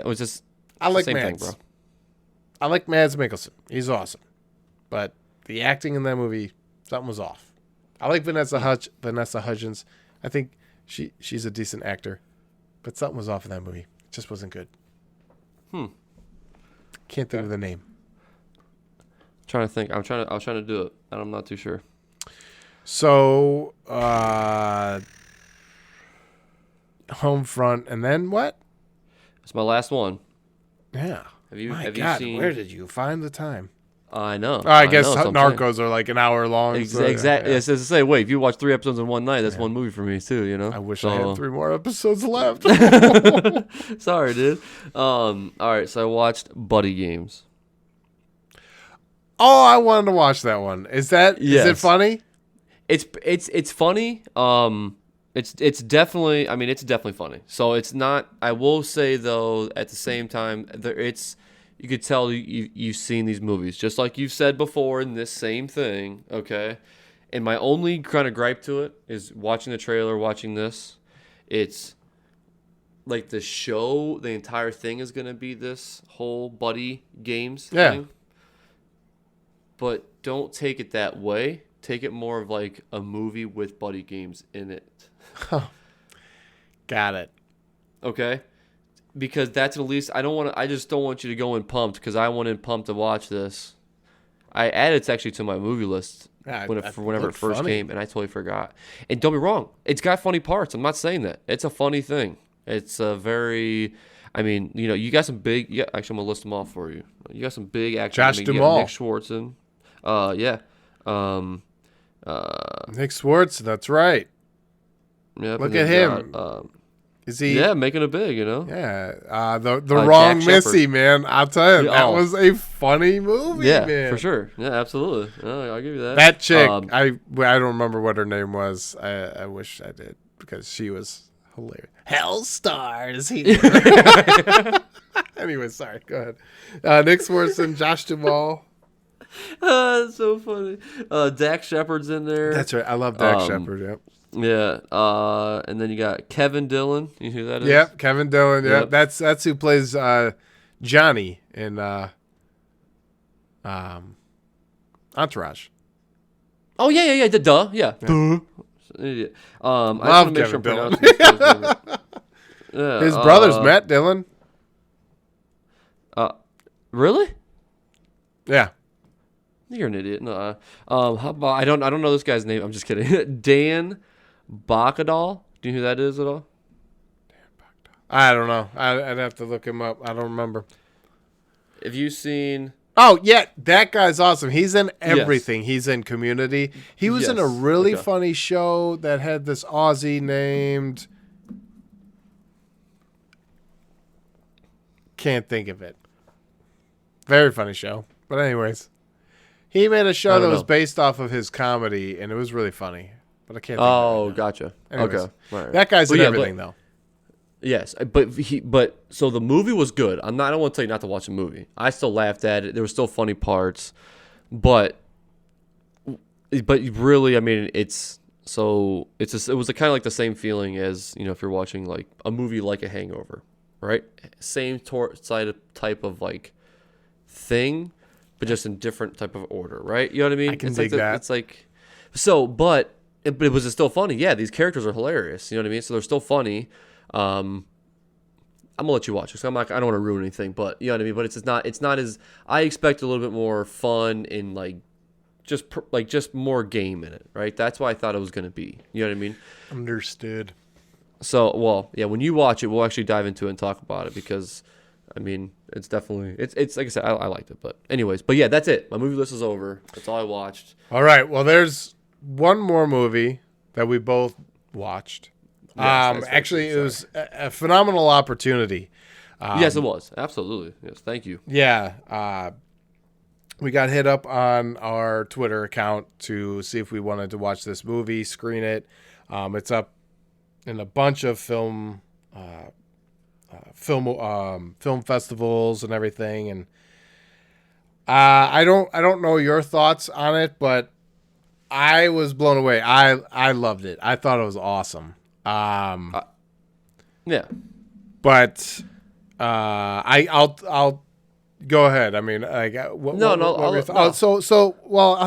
was just. I like same Mads. thing, bro. I like Mads Mikkelsen. He's awesome, but the acting in that movie, something was off. I like Vanessa Hudgens. I think she's a decent actor, but something was off in that movie. It just wasn't good. Can't think of the name. Trying to think. I was trying to do it, and I'm not too sure. So, Homefront, and then what? It's my last one. Yeah. Have you seen? Where did you find the time? I know. I guess Narcos are like an hour long. Exactly. Yeah. It's to say, wait, if you watch 3 episodes in one night, that's one movie for me too. You know. I wish I had 3 more episodes left. Sorry, dude. All right, so I watched Buddy Games. Oh, I wanted to watch that one. Is it funny? It's funny. It's definitely. I mean, it's definitely funny. So it's not. I will say though, at the same time, you could tell you've seen these movies, just like you've said before in this same thing. Okay, and my only kind of gripe to it is watching the trailer, watching this. It's like the show. The entire thing is going to be this whole Buddy Games thing. But don't take it that way, take it more of like a movie with buddy games in it. Got it. Okay, because that's at least I just don't want you to go in pumped because I went in pumped to watch this. I added it actually to my movie list whenever it first came, and I totally forgot. And don't be wrong, it's got funny parts. I'm not saying that. It's a funny thing. It's a very, I mean, you got some big. Yeah, actually, I'm gonna list them all for you. You got some big actors. Josh Duhamel, Nick Schwartzen. Yeah. Nick Schwartz. That's right. Yeah. Look at him. Is he? Yeah, making it big. Yeah. The wrong Jack Missy, Shepherd. man. I'll tell you, that was a funny movie. Yeah, man. for sure. Yeah, absolutely. I'll give you that. That chick, I don't remember what her name was. I wish I did because she was hilarious. Hell stars. Anyway, sorry. Go ahead. Nick Swartzen, Josh Duhamel. That's so funny. Dak Shepard's in there. That's right. I love Dak Shepard. Yep. Yeah. And then you got Kevin Dillon. You know who that is? Yep. Kevin Dillon. Yep. Yep. That's who plays Johnny in Entourage. Oh yeah. Duh. Yeah. Duh. Idiot. I just Love want to make Kevin sure I'm Dillon. pronouncing this. Yeah. His brother's Matt Dillon. Really? Yeah. You're an idiot. No. How about I don't know this guy's name. I'm just kidding. Dan Bacadal. Do you know who that is at all? I don't know. I'd have to look him up. I don't remember. Have you seen? Oh, yeah. That guy's awesome. He's in everything. Yes. He's in Community. He was in a really funny show that had this Aussie named... Can't think of it. Very funny show. But anyways. He made a show that was based off of his comedy, and it was really funny. But I can't think of it right now. Gotcha. Anyways, okay. Right. That guy's in everything, though. Yes, but so the movie was good. I don't want to tell you not to watch the movie. I still laughed at it. There were still funny parts, but really, I mean, it was kind of like the same feeling as if you're watching like a movie like A Hangover, right? Same type of like thing, but just in different type of order, right? You know what I mean? I can dig that. It's like so, but it was still funny. Yeah, these characters are hilarious. You know what I mean? So they're still funny. I'm gonna let you watch it. So I don't want to ruin anything, but you know what I mean. But it's not as I expect a little bit more fun and like just more game in it, right? That's why I thought it was gonna be. You know what I mean? Understood. So well, yeah. When you watch it, we'll actually dive into it and talk about it because, I mean, it's definitely it's like I said, I liked it. But anyways, but yeah, that's it. My movie list is over. That's all I watched. All right. Well, there's one more movie that we both watched. Yes, actually, it was a phenomenal opportunity. Yes, it was. Absolutely. Yes, thank you. Yeah. We got hit up on our Twitter account to see if we wanted to watch this movie, screen it. It's up in a bunch of film festivals and everything. And I don't know your thoughts on it, but I was blown away. I loved it. I thought it was awesome. Yeah, but I'll go ahead. I mean, like, well,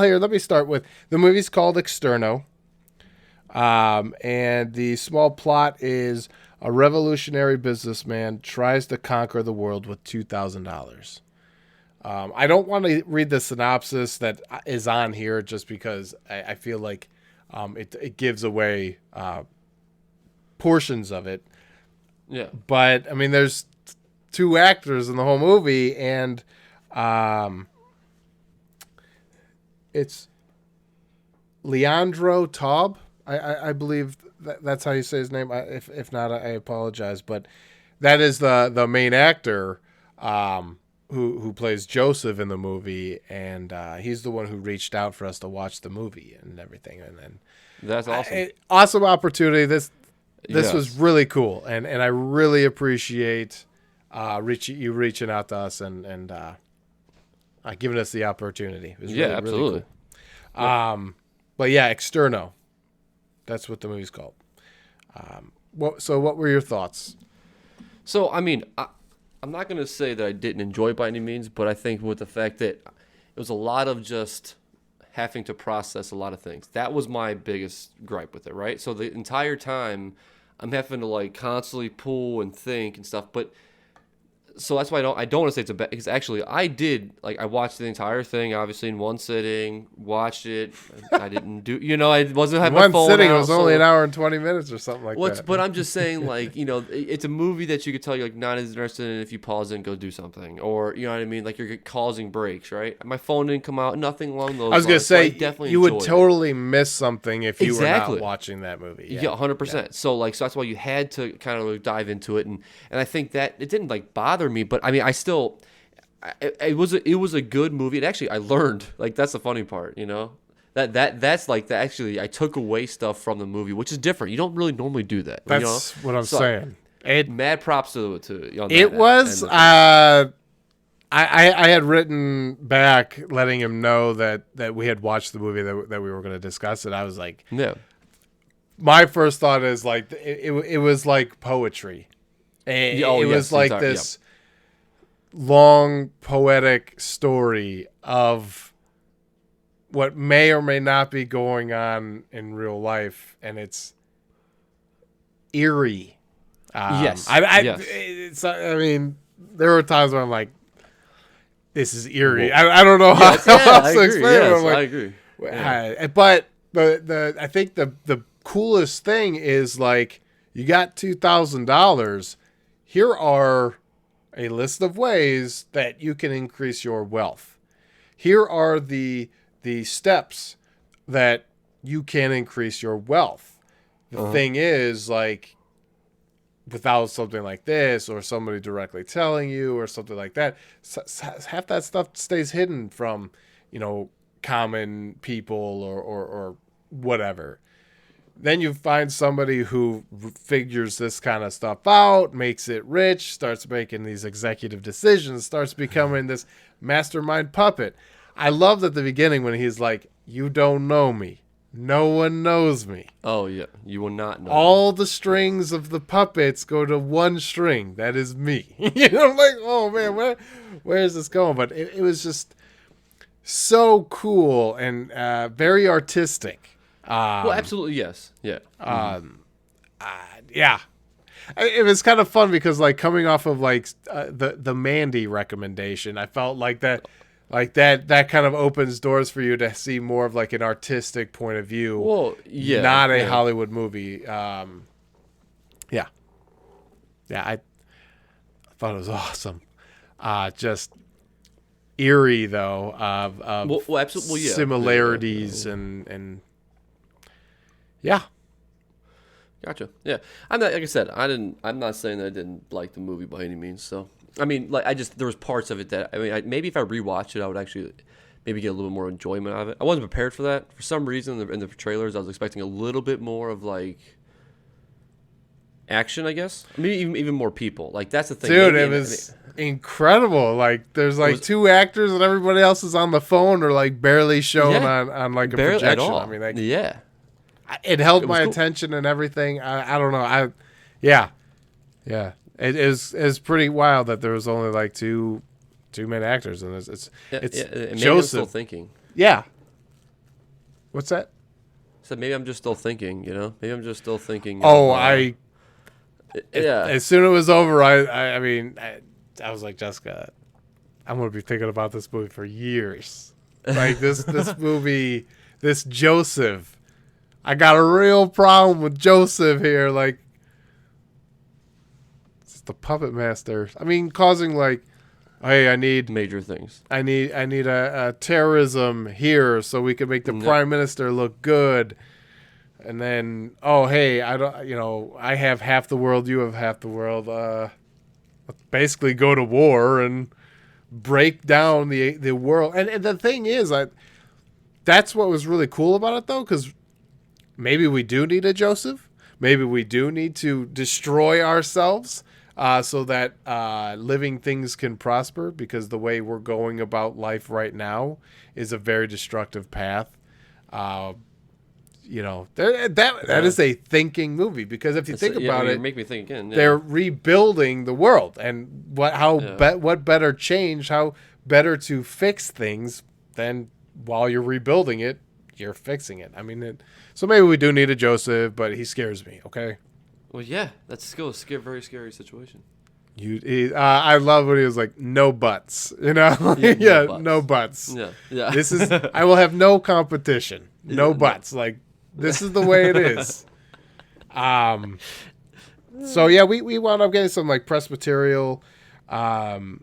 here, let me start with the movie's called Externo, and the small plot is a revolutionary businessman tries to conquer the world with $2,000. I don't want to read the synopsis that is on here just because I feel like it gives away portions of it. Yeah. But I mean, there's two actors in the whole movie, and it's Leandro Taub. I believe that's how you say his name. If not, I apologize. But that is the main actor who plays Joseph in the movie, and he's the one who reached out for us to watch the movie and everything. And then that's awesome. Awesome opportunity. This Yes. was really cool, and I really appreciate you reaching out to us and giving us the opportunity. It was really, absolutely. Really cool. But yeah, Externo. That's what the movie's called. What were your thoughts? So, I mean, I'm not going to say that I didn't enjoy it by any means, but I think with the fact that it was a lot of just having to process a lot of things. That was my biggest gripe with it, right? So the entire time I'm having to like constantly pull and think and stuff, but so that's why I don't want to say it's a bad, because actually I watched the entire thing obviously in one sitting, watched it. I didn't do, I wasn't having my phone sitting. out, It was only an hour and 20 minutes or something like that. But I'm just saying, like, it's a movie that you could tell you're like not as interested in if you pause it and go do something, or you know what I mean, like you're causing breaks, right? My phone didn't come out, nothing along those lines. I was gonna say, so definitely you would totally miss something if you were Exactly. not watching that movie. Yeah, 100%. So that's why you had to kind of dive into it, and I think that it didn't like bother me, but I mean, it was a good movie. And actually, I learned, like, that's the funny part, that's like that. Actually, I took away stuff from the movie, which is different. You don't really normally do that. That's what I'm saying. Mad props to on that it was. I had written back letting him know that we had watched the movie that we were going to discuss it. I was like, yeah. My first thought is like it was like poetry. It was like this long poetic story of what may or may not be going on in real life, and it's eerie. Yes. Yes. I mean, there were times where I'm like, this is eerie. I don't know how else to explain it. Yes, like, I agree. Yeah. But I think the coolest thing is, like, you got $2,000. Here are a list of ways that you can increase your wealth. Here are the steps that you can increase your wealth. The thing is, like, without something like this or somebody directly telling you or something like that, half that stuff stays hidden from, common people or whatever. Then you find somebody who figures this kind of stuff out, makes it rich, starts making these executive decisions, starts becoming this mastermind puppet. I loved at the beginning when he's like, "You don't know me. No one knows me." Oh, yeah. You will not know. All the strings of the puppets go to one string. That is me. I'm like, oh, man, where is this going? But it was just so cool and very artistic. Well, absolutely, yes. Yeah. Yeah. It was kind of fun because, like, coming off of like the Mandy recommendation, I felt like that kind of opens doors for you to see more of like an artistic point of view. Well, yeah, not a Hollywood movie. Yeah. I thought it was awesome. Just eerie though of absolutely, yeah. similarities and yeah. Gotcha. Yeah, I'm not, like I said, I'm not saying that I didn't like the movie by any means. So, I mean, like, there was parts of it that, I mean, maybe if I rewatched it, I would actually maybe get a little more enjoyment out of it. I wasn't prepared for that. For some reason, in the trailers, I was expecting a little bit more of, like, action, I guess. Maybe even more people. Like, that's the thing. Dude, it was incredible. Like, there's like two actors and everybody else is on the phone or like barely shown on like a projection. At all. I mean, like, yeah. It held my attention and everything. I don't know. Yeah. It is pretty wild that there was only like two main actors, and it's Maybe I'm still thinking. Yeah. What's that? So maybe I'm just still thinking. Maybe I'm just still thinking. As soon as it was over, I mean, I was like, Jessica, I'm gonna be thinking about this movie for years. Like this movie, this Joseph. I got a real problem with Joseph here. Like, it's the puppet master. I mean, causing like, hey, I need major things. I need a terrorism here so we can make the prime minister look good. And then, oh, hey, I have half the world, you have half the world. Let's basically go to war and break down the world. And the thing is, that's what was really cool about it, though, because maybe we do need a Joseph. Maybe we do need to destroy ourselves so that living things can prosper, because the way we're going about life right now is a very destructive path. That is a thinking movie, because if you think about it, make me think again. Yeah. They're rebuilding the world, and what better change, how better to fix things than while you're rebuilding it, you're fixing it. I mean, so maybe we do need a Joseph, but he scares me. Okay. Well, yeah, that's still a very scary situation. I love when he was like, no buts, you know? Yeah, no buts. Yeah, yeah. This is, I will have no competition. No buts. Like, this is the way it is. So yeah, we wound up getting some like press material, and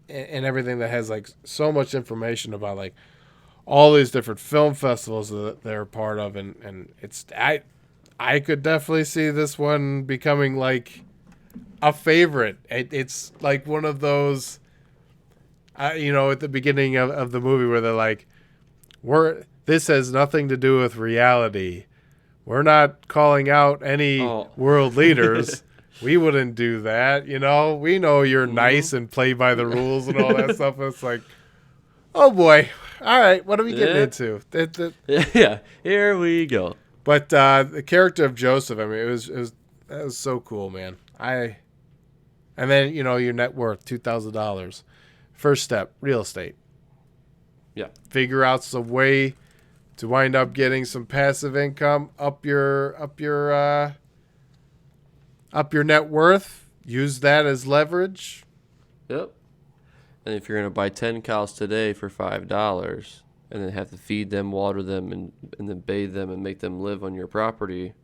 everything that has like so much information about like all these different film festivals that they're part of. And it's, I could definitely see this one becoming like a favorite. It's like one of those, you know, at the beginning of the movie where they're like, this has nothing to do with reality. We're not calling out any world leaders. We wouldn't do that. You know, we know you're nice and play by the rules and all that stuff. It's like, oh boy. All right. What are we getting into? Yeah. Here we go. But the character of Joseph, I mean, that was so cool, man. And then, you know, your net worth, $2,000. First step, real estate. Yeah. Figure out some way to wind up getting some passive income, up your net worth. Use that as leverage. Yep. And if you're gonna buy 10 cows today for $5, and then have to feed them, water them, and then bathe them and make them live on your property,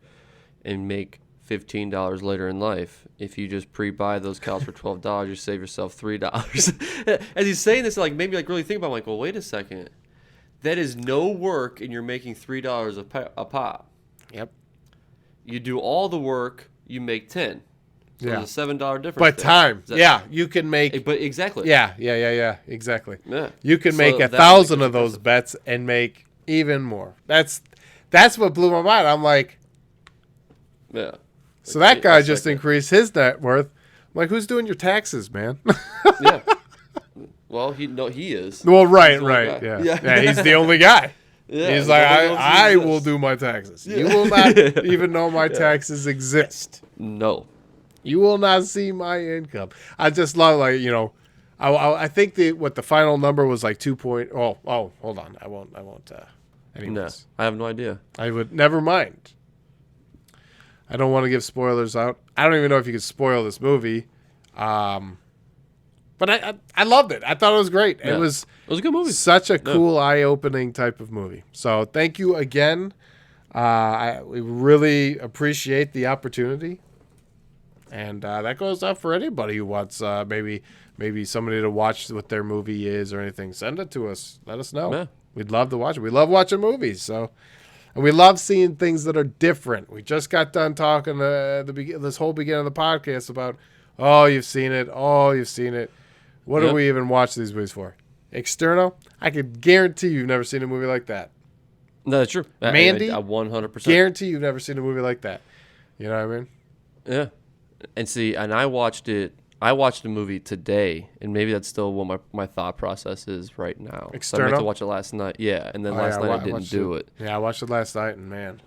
and make $15 later in life. If you just pre-buy those cows for $12, you save yourself $3. As he's saying this, like, made me like really think about it. I'm like, well, wait a second. That is no work, and you're making $3 a pop. Yep. You do all the work, you make 10. So there's a $7 difference. But time, you can make. But exactly. Yeah, exactly. Yeah. You can make 1,000 of those bets and make even more. That's what blew my mind. I'm like, yeah. So that guy just increased his net worth. I'm like, who's doing your taxes, man? Yeah. Well, he is. Well, right. Yeah, he's the only guy. Yeah, he's like, I will do my taxes. Yeah. You will not even know my taxes exist. No. You will not see my income. I just love, like, you know, I think the final number was like 2 point. Oh, hold on. I won't. Anyways. No, I have no idea. I would never mind. I don't want to give spoilers out. I don't even know if you could spoil this movie. But I loved it. I thought it was great. Yeah. It was a good movie. Such a cool, eye-opening type of movie. So thank you again. We really appreciate the opportunity. And that goes up for anybody who wants maybe somebody to watch what their movie is or anything. Send it to us. Let us know. Yeah. We'd love to watch it. We love watching movies. So, and we love seeing things that are different. We just got done talking this whole beginning of the podcast about, you've seen it. What do we even watch these movies for? Externo? I could guarantee you've never seen a movie like that. No, that's true. Mandy? I 100%. Guarantee you've never seen a movie like that. You know what I mean? Yeah. And see, and I watched the movie today, and maybe that's still what my thought process is right now. Externo? So I meant to watch it last night. Yeah, and then last night I didn't do it. Yeah, I watched it last night, and man,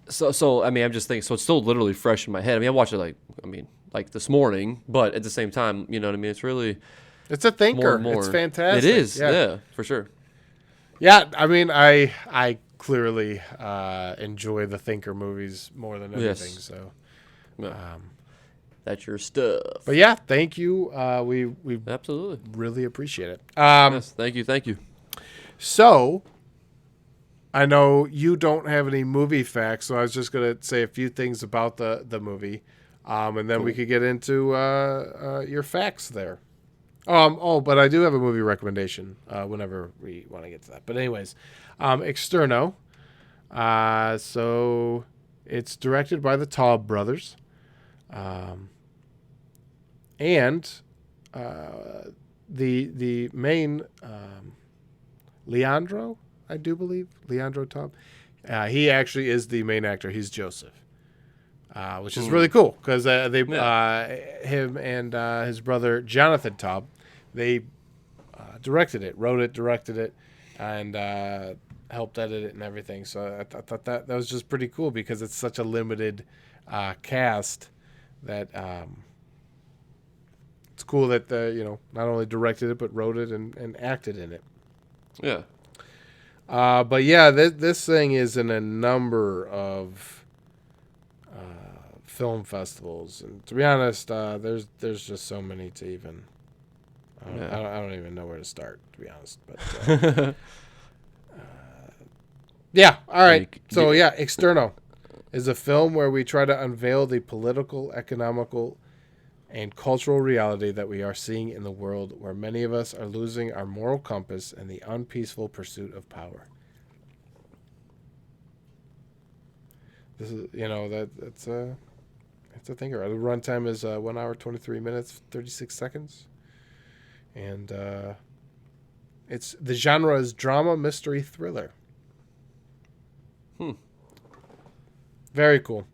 So I mean, I'm just thinking. So it's still literally fresh in my head. I mean, I watched it like this morning, but at the same time, you know what I mean. It's a thinker. More. It's fantastic. It is. Yeah, for sure. Yeah, I mean, I clearly enjoy the thinker movies more than anything. Yes. So. That's your stuff. But yeah, thank you. We absolutely really appreciate it. Yes, thank you. So, I know you don't have any movie facts, so I was just gonna say a few things about the movie, and then we could get into your facts there. But I do have a movie recommendation whenever we want to get to that. But anyways, Externo. So it's directed by the Taub Brothers. And the main Leandro, I do believe, Leandro Taub, he actually is the main actor. He's Joseph, which is really cool because him and his brother Jonathan Taub, they directed it, wrote it, directed it, and helped edit it and everything. So I thought that was just pretty cool because it's such a limited cast that it's cool that not only directed it but wrote it and acted in it. Yeah. But yeah, this thing is in a number of film festivals, and to be honest, there's just so many to even. I don't even know where to start, to be honest. But yeah, all right. So yeah, Externo is a film where we try to unveil the political, economical, and cultural reality that we are seeing in the world, where many of us are losing our moral compass in the unpeaceful pursuit of power. This is, that's a thinker. The runtime is 1 hour 23 minutes 36 seconds, and it's the genre is drama, mystery, thriller. Very cool.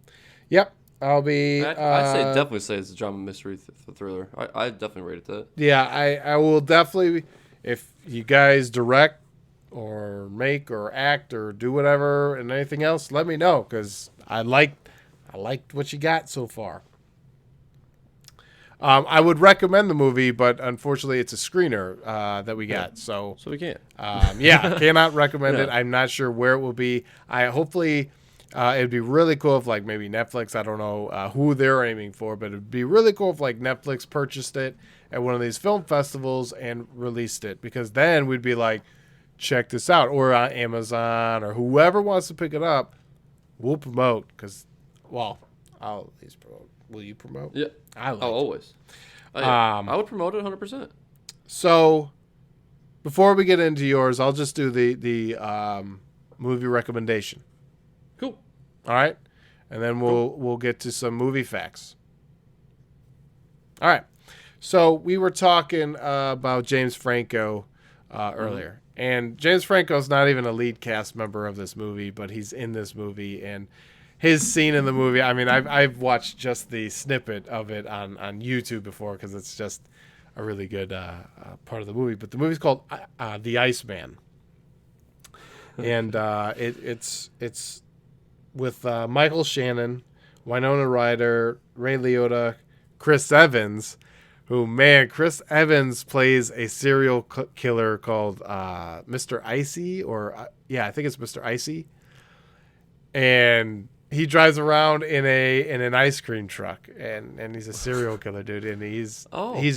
Yep, I'll be. I'd definitely say it's a drama, mystery, thriller. I definitely rated that. Yeah, I will definitely. If you guys direct or make or act or do whatever and anything else, let me know, because I liked what you got so far. I would recommend the movie, but unfortunately, it's a screener that we got, so we can't. Yeah, cannot recommend it. I'm not sure where it will be. Hopefully, it'd be really cool if like maybe Netflix. I don't know who they're aiming for, but it'd be really cool if like Netflix purchased it at one of these film festivals and released it, because then we'd be like, check this out, or on Amazon or whoever wants to pick it up, we'll promote. Because, well, I'll at least promote. Will you promote? Yeah, always. I would promote it 100%. So, before we get into yours, I'll just do the movie recommendation. Cool. All right, and then we'll get to some movie facts. All right. So we were talking about James Franco earlier. And James Franco's not even a lead cast member of this movie, but he's in this movie. And his scene in the movie, I mean, I've watched just the snippet of it on YouTube before, because it's just a really good part of the movie. But the movie's called The Iceman. And it's with Michael Shannon, Winona Ryder, Ray Liotta, Chris Evans, who, man, Chris Evans plays a serial killer called Mr. Icy, or I think it's Mr. Icy, and he drives around in an ice cream truck, and he's a serial killer, dude, and he's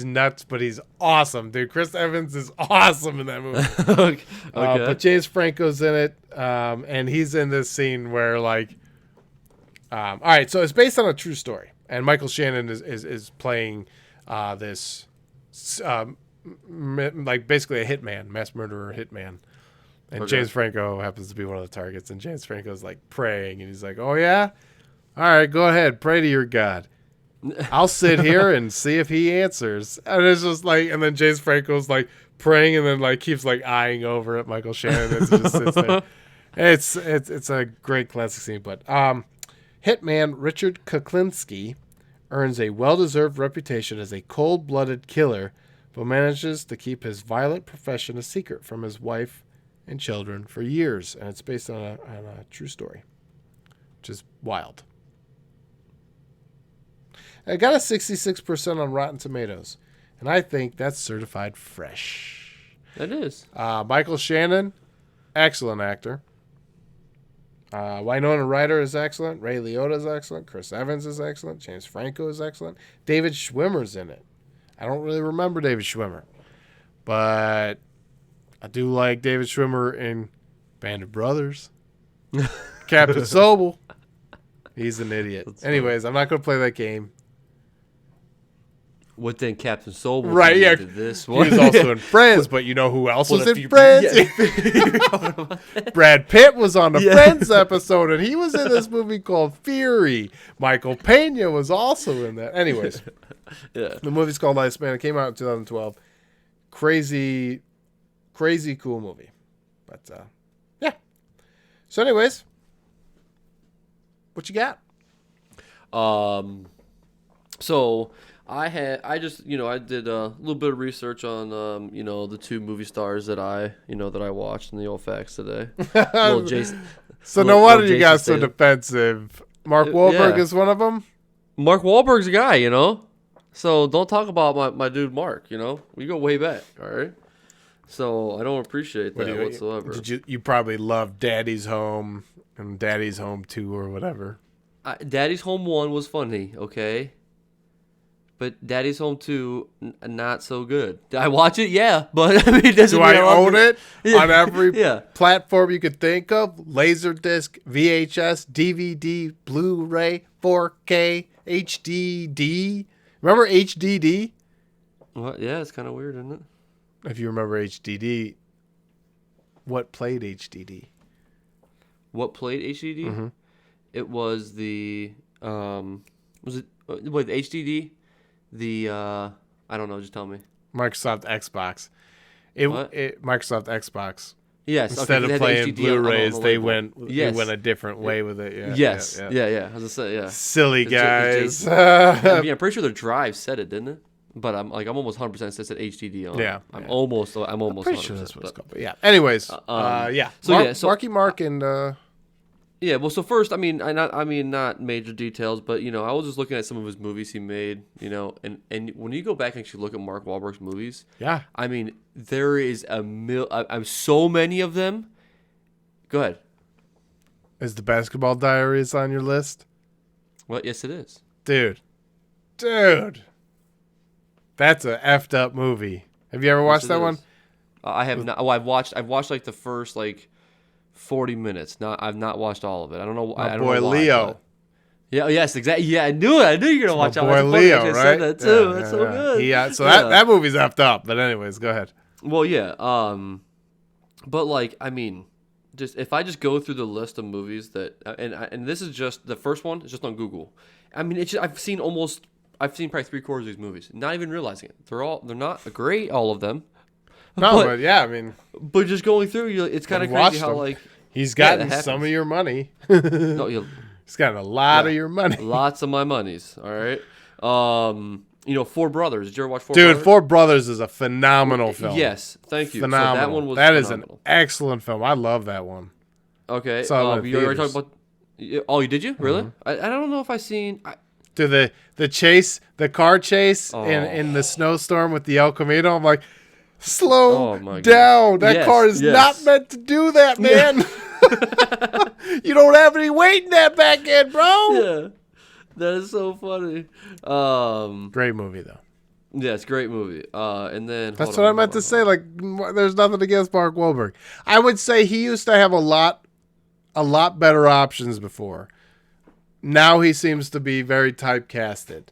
nuts, but he's awesome, dude. Chris Evans is awesome in that movie. Okay. But James Franco's in it, and he's in this scene where like, all right, so it's based on a true story, and Michael Shannon is playing this like basically a hitman, mass murderer hitman, and James Franco happens to be one of the targets, and James Franco's like praying, and he's like, oh yeah, all right, go ahead, pray to your God, I'll sit here and see if he answers. And it's just like, and then James Franco's like praying, and then like keeps like eyeing over at Michael Shannon and just sits there. It's a great classic scene. But hitman Richard Kuklinski earns a well-deserved reputation as a cold-blooded killer, but manages to keep his violent profession a secret from his wife and children for years. And it's based on a true story, which is wild. It got a 66% on Rotten Tomatoes, and I think that's certified fresh. It is. Michael Shannon, excellent actor. Winona Ryder is excellent. Ray Liotta is excellent. Chris Evans is excellent. James Franco is excellent. David Schwimmer's in it. I don't really remember David Schwimmer, but I do like David Schwimmer in Band of Brothers. Captain Sobel. He's an idiot. Anyways, I'm not going to play that game. What then, Captain Sobel? Right, yeah. This one? He was also in Friends, but you know who else was in Friends? Yeah. Brad Pitt was on the Friends episode, and he was in this movie called Fury. Michael Pena was also in that. Anyways, the movie's called Iceman. It came out in 2012. Crazy cool movie. But, yeah. So anyways, what you got? So I did a little bit of research on the two movie stars that I watched in the old facts today. No wonder you got so defensive. Mark Wahlberg is one of them. Mark Wahlberg's a guy, So don't talk about my dude Mark. We go way back. All right. So I don't appreciate that whatsoever. Did you probably love Daddy's Home and Daddy's Home 2 or whatever. Daddy's Home 1 was funny, okay? But Daddy's Home 2, not so good. Did I watch it? Yeah. But I mean, it doesn't Do mean I own it on every Yeah. platform you could think of? Laserdisc, VHS, DVD, Blu-ray, 4K, HDD. Remember HDD? What? Yeah, it's kind of weird, isn't it? If you remember HDD, what played HDD? What played HDD? Mm-hmm. It was the was it wait, the HDD? The I don't know, just tell me. Microsoft Xbox. What? Microsoft Xbox. Yes. Instead okay, of playing Blu-rays, they went a different way with it. Yeah, yes. Yeah. Yeah. I was gonna say, yeah. Silly guys. I mean, I'm pretty sure the drive said it, didn't it? But I'm almost 100% said HDD on. Yeah. I'm almost Pretty 100%. sure that's what it's called. But yeah. Anyways, yeah. So Marky Mark and. Yeah, well, so first, not major details, but I was just looking at some of his movies he made, and when you go back and actually look at Mark Wahlberg's movies, yeah, I mean, there is so many of them. Go ahead. Is the Basketball Diaries on your list? Well, yes, it is, dude, that's a effed up movie. Have you ever watched that one? I have not. Well, I've watched like the first 40 minutes. I've not watched all of it. I don't know. I don't boy know why, Leo. But... Yeah. Yes. Exactly. Yeah. I knew it. I knew you were gonna watch all. Boy Leo, right? Said that too. That's so good. Yeah. So that movie's effed up. But anyways, go ahead. Well, yeah. But just if I just go through the list of movies that, and this is just the first one. It's just on Google. I mean, I've seen probably 3/4 of these movies, not even realizing it. They're not great, all of them. No, but yeah, I mean, but just going through, it's kind of crazy how he's gotten some of your money. No, he's gotten a lot of your money. Lots of my monies. All right. Four Brothers. Did you ever watch Four Dude, Brothers? Four Brothers is a phenomenal film. Yes, thank you. Phenomenal. So that one was that is phenomenal. an excellent film. I love that one. Okay. You already talked about. Oh, you did you really? Mm-hmm. I don't know if I seen. To the car chase in the snowstorm with the El Camino. I'm like, slow down. That car is not meant to do that, man. You don't have any weight in that back end, bro. Yeah, that is so funny. Great movie though. Yeah, it's a great movie. And then that's what I meant to say. Like, there's nothing against Mark Wahlberg. I would say he used to have a lot better options before. Now he seems to be very typecasted.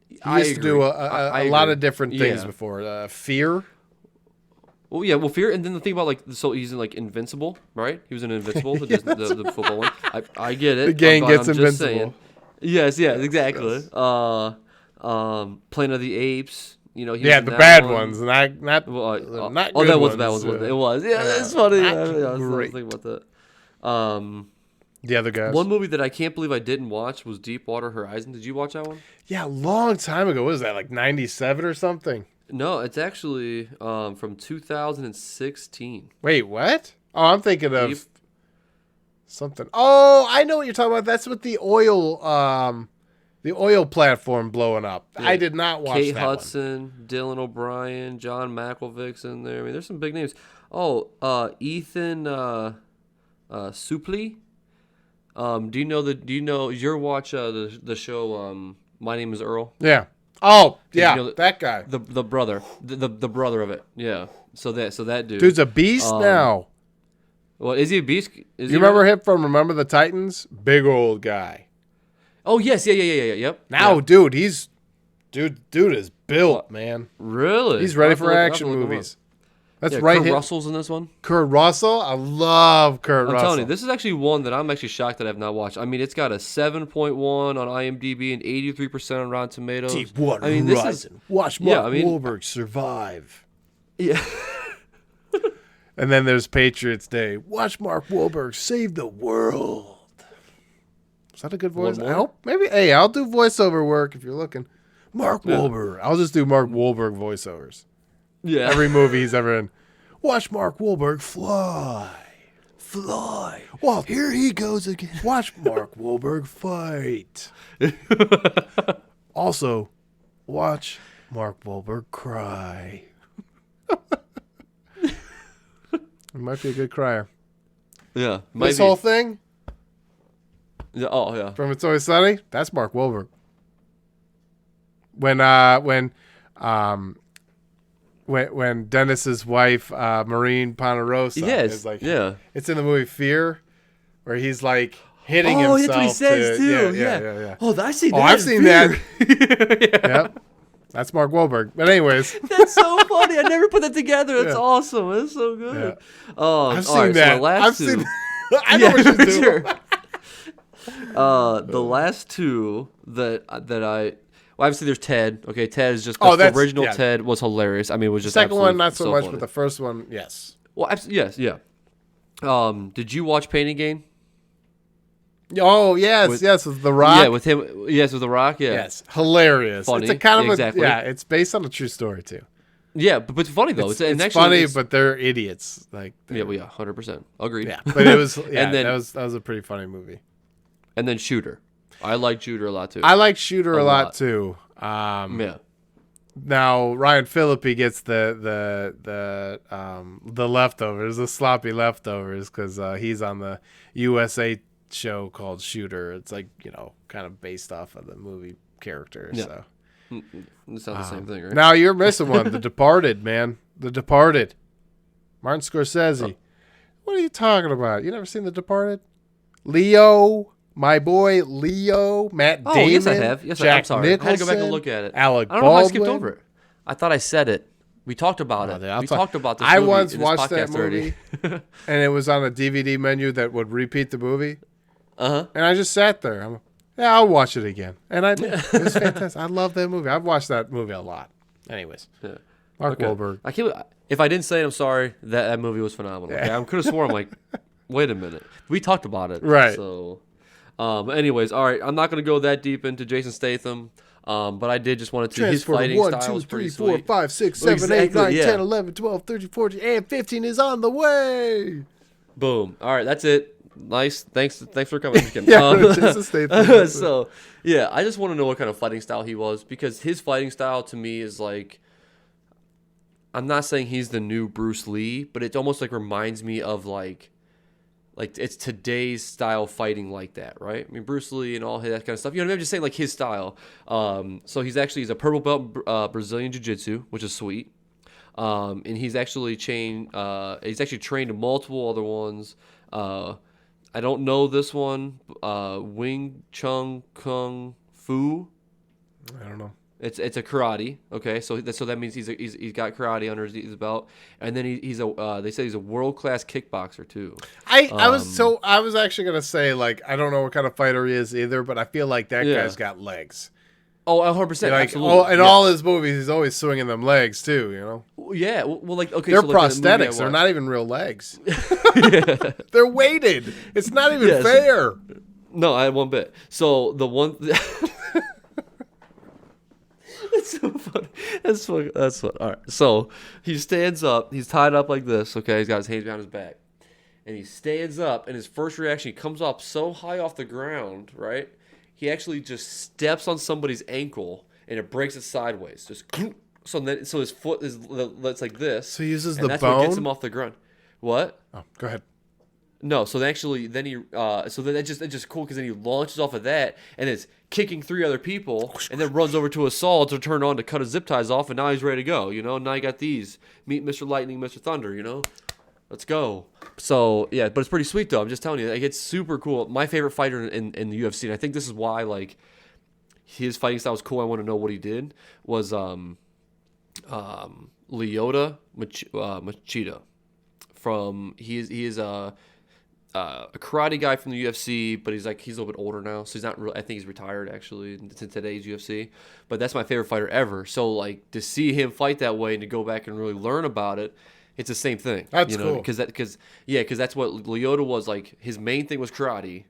He used to do a lot of different things before. Fear. Well, yeah, Fear, and then the thing about so he's in Invincible, right? He was in Invincible, the football one. I get it. The gang gets Invincible. Yes, exactly. Yes. Planet of the Apes. He was the bad ones, not good that ones. was the bad ones. It was. Yeah, it's funny. I was thinking about that. The other guys. One movie that I can't believe I didn't watch was Deepwater Horizon. Did you watch that one? Yeah, a long time ago. What was that, 97 or something? No, it's actually from 2016. Wait, what? Oh, I'm thinking of something. Oh, I know what you're talking about. That's with the oil platform blowing up. Yeah. I did not watch Kate that Hudson, one. Dylan O'Brien, John McElvick's in there. I mean, there's some big names. Oh, Ethan Suplee. Do you watch the show My Name is Earl? Yeah. Oh, yeah, that guy. The brother. The brother of it. Yeah. So that dude. Dude's a beast now. Well, is he a beast? You remember him from Remember the Titans? Big old guy. Oh, yes. Yeah. Yep. Now, dude, dude is built, man. Really? He's ready for action movies. That's right. Kurt Russell's in this one. Kurt Russell? I love Kurt Russell. I'm telling you, this is actually one that I'm actually shocked that I've not watched. I mean, it's got a 7.1 on IMDb and 83% on Rotten Tomatoes. Deepwater Horizon. Watch Mark Wahlberg survive. Yeah. And then there's Patriots Day. Watch Mark Wahlberg save the world. Is that a good voice? I hope. Maybe. Hey, I'll do voiceover work if you're looking. Mark Wahlberg. I'll just do Mark Wahlberg voiceovers. Yeah. Every movie he's ever in. Watch Mark Wahlberg fly. Well, here he goes again. Watch Mark Wahlberg fight. Also, watch Mark Wahlberg cry. He might be a good crier. Yeah. This whole thing Yeah, oh yeah. from It's Always Sunny, that's Mark Wahlberg. When Dennis's wife, Maureen Ponderosa, is like, it's in the movie Fear, where he's like hitting himself. Oh, that's what he says too. Yeah. Oh, I've seen that. I've seen that. Yep. That's Mark Wahlberg. But anyways. That's so funny. I never put that together. That's awesome. That's so good. Yeah. I've seen that. So I've seen I know what you do. Sure. The last two that I... Well, obviously there's Ted. Okay, Ted is just... the original Ted was hilarious. I mean, it was just... The second one, not so much, funny. but the first one, yes. Well, yes, yeah. Did you watch Pain and Gain? Oh, yes, with The Rock. Yeah, with him. Yes, with The Rock, yeah. Yes, hilarious. Funny. It's a kind of exactly. it's based on a true story, too. Yeah, but it's funny, though. It's actually funny, but they're idiots. Like, yeah, 100%. Agreed. Yeah, but it was, and then, that was a pretty funny movie. And then Shooter. I like Shooter a lot, too. I like Shooter a lot, too. Yeah. Now Ryan Phillippe gets the leftovers, the sloppy leftovers, because he's on the USA show called Shooter. It's like, kind of based off of the movie character. Yeah. So it's not the same thing, right? Now you're missing one. The Departed, man. The Departed. Martin Scorsese. What are you talking about? You never seen The Departed? Leo. My boy Leo, Matt Damon, yes, I have. Yes, Jack I'm sorry. Nicholson, I had to go back and look at it. Alec I don't know Baldwin. how I skipped over it. I thought I said it. We talked about it. We talked about this movie. I once in this watched that podcast movie, and it was on a DVD menu that would repeat the movie. And I just sat there. I'll watch it again. And I did. It was fantastic. I love that movie. I've watched that movie a lot. Anyways, Mark Wahlberg. If I didn't say it, I'm sorry. That movie was phenomenal. Okay? I could have sworn, I'm like, wait a minute. We talked about it. Right. So... anyways, all right. I'm not going to go that deep into Jason Statham, but I did just want to. His fighting style was pretty sweet. 1, 2, 3, 4, 5, 6, 7, 8, 9, 10, 11, 12, 13, 14, and 15 is on the way. Boom. All right, that's it. Nice. Thanks for coming. Jason Statham. So, yeah, I just want to know what kind of fighting style he was, because his fighting style to me is like, I'm not saying he's the new Bruce Lee, but it almost like reminds me of like it's today's style fighting like that, right? I mean, Bruce Lee and all that kind of stuff. You know what I mean? I'm just saying like his style. So he's a purple belt Brazilian Jiu-Jitsu, which is sweet. And he's actually trained in multiple other ones. I don't know this one. Wing Chun Kung Fu. I don't know. It's a karate, okay. So that means he's got karate under his belt, and then they say he's a world-class kickboxer too. I was actually gonna say, like, I don't know what kind of fighter he is either, but I feel like that guy's got legs. Oh, 100%. Like, absolutely. all his movies, he's always swinging them legs too. Yeah. Well, like, okay, they're so like prosthetics. They're not even real legs. They're weighted. It's not even fair. No, I one bit. So the one. That's so funny. That's funny. All right. So he stands up. He's tied up like this. Okay. He's got his hands behind his back, and he stands up. And his first reaction, he comes up so high off the ground, right? He actually just steps on somebody's ankle, and it breaks it sideways. Just so his foot is like this. So he uses and the that's bone. What gets him off the ground. What? Oh, go ahead. No, so actually, then he, so then it's just cool because then he launches off of that and is kicking 3 other people, and then runs over to a saw to turn on to cut his zip ties off, and now he's ready to go. Now you got these. Meet Mr. Lightning, Mr. Thunder. Let's go. So yeah, but it's pretty sweet though. I'm just telling you, like, it's super cool. My favorite fighter in the UFC, and I think this is why like his fighting style was cool. I want to know what he did was Leota Machida. He is a karate guy from the UFC, but he's a little bit older now, so he's not real. I think he's retired actually in today's UFC. But that's my favorite fighter ever. So like to see him fight that way and to go back and really learn about it, it's the same thing. That's cool. Because that's what Leota was like. His main thing was karate,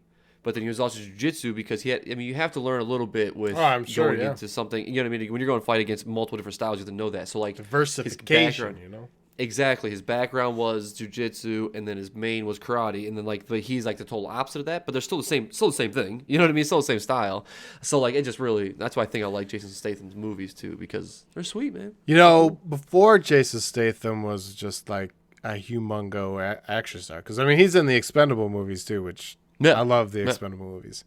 but then he was also jiu-jitsu because you have to learn a little bit with going into something. You know what I mean? When you're going to fight against multiple different styles, you have to know that. So like diversification, Exactly. His background was jiu-jitsu, and then his main was karate, and then he's like the total opposite of that, but they're still the same thing. You know what I mean? Still the same style. So like it just really, that's why I think I like Jason Statham's movies too, because they're sweet, man. Before Jason Statham was just like a action star. Because I mean, he's in the Expendable movies too, which I love the Expendable movies.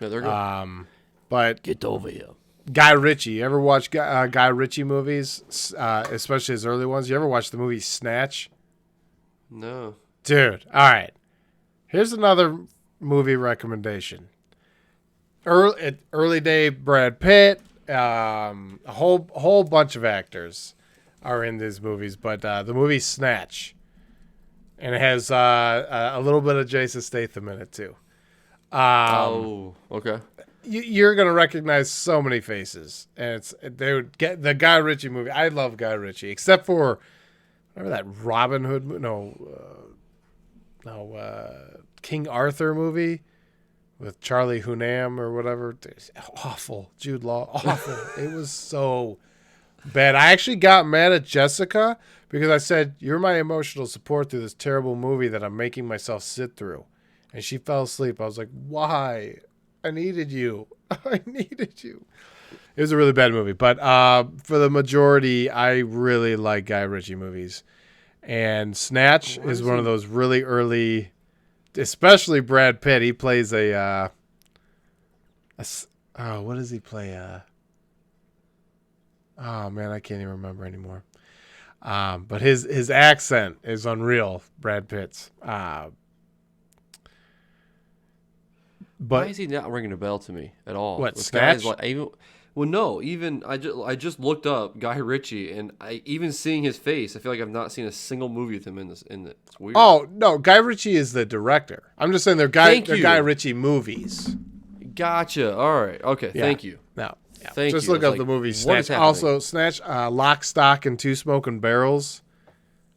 Yeah, they're good. But Get over here. Guy Ritchie. You ever watch Guy Ritchie movies, especially his early ones? You ever watch the movie Snatch? No. Dude, all right. Here's another movie recommendation. Early day Brad Pitt, a whole bunch of actors are in these movies, but the movie Snatch, and it has a little bit of Jason Statham in it too. Okay. You're gonna recognize so many faces, and they would get the Guy Ritchie movie. I love Guy Ritchie, except for remember that Robin Hood? King Arthur movie with Charlie Hunnam or whatever. Awful. Jude Law. Awful. It was so bad. I actually got mad at Jessica because I said, "You're my emotional support through this terrible movie that I'm making myself sit through." And she fell asleep. I was like, "Why? I needed you. I needed you." It was a really bad movie. But for the majority, I really like Guy Ritchie movies. And Snatch is one of those really early, especially Brad Pitt. He plays what does he play? Oh man, I can't even remember anymore. But his accent is unreal, Brad Pitt's. But why is he not ringing a bell to me at all? What, This Snatch? guy's even I just looked up Guy Ritchie, and even seeing his face, I feel like I've not seen a single movie with him in this. It's weird. Oh no, Guy Ritchie is the director. I'm just saying they're Guy Ritchie movies. Gotcha. All right. Okay. Yeah. Thank you. No, Thank just you. look I up was the like, movie what Snatch. is happening? Also, Snatch, Lock, Stock, and Two Smoking Barrels,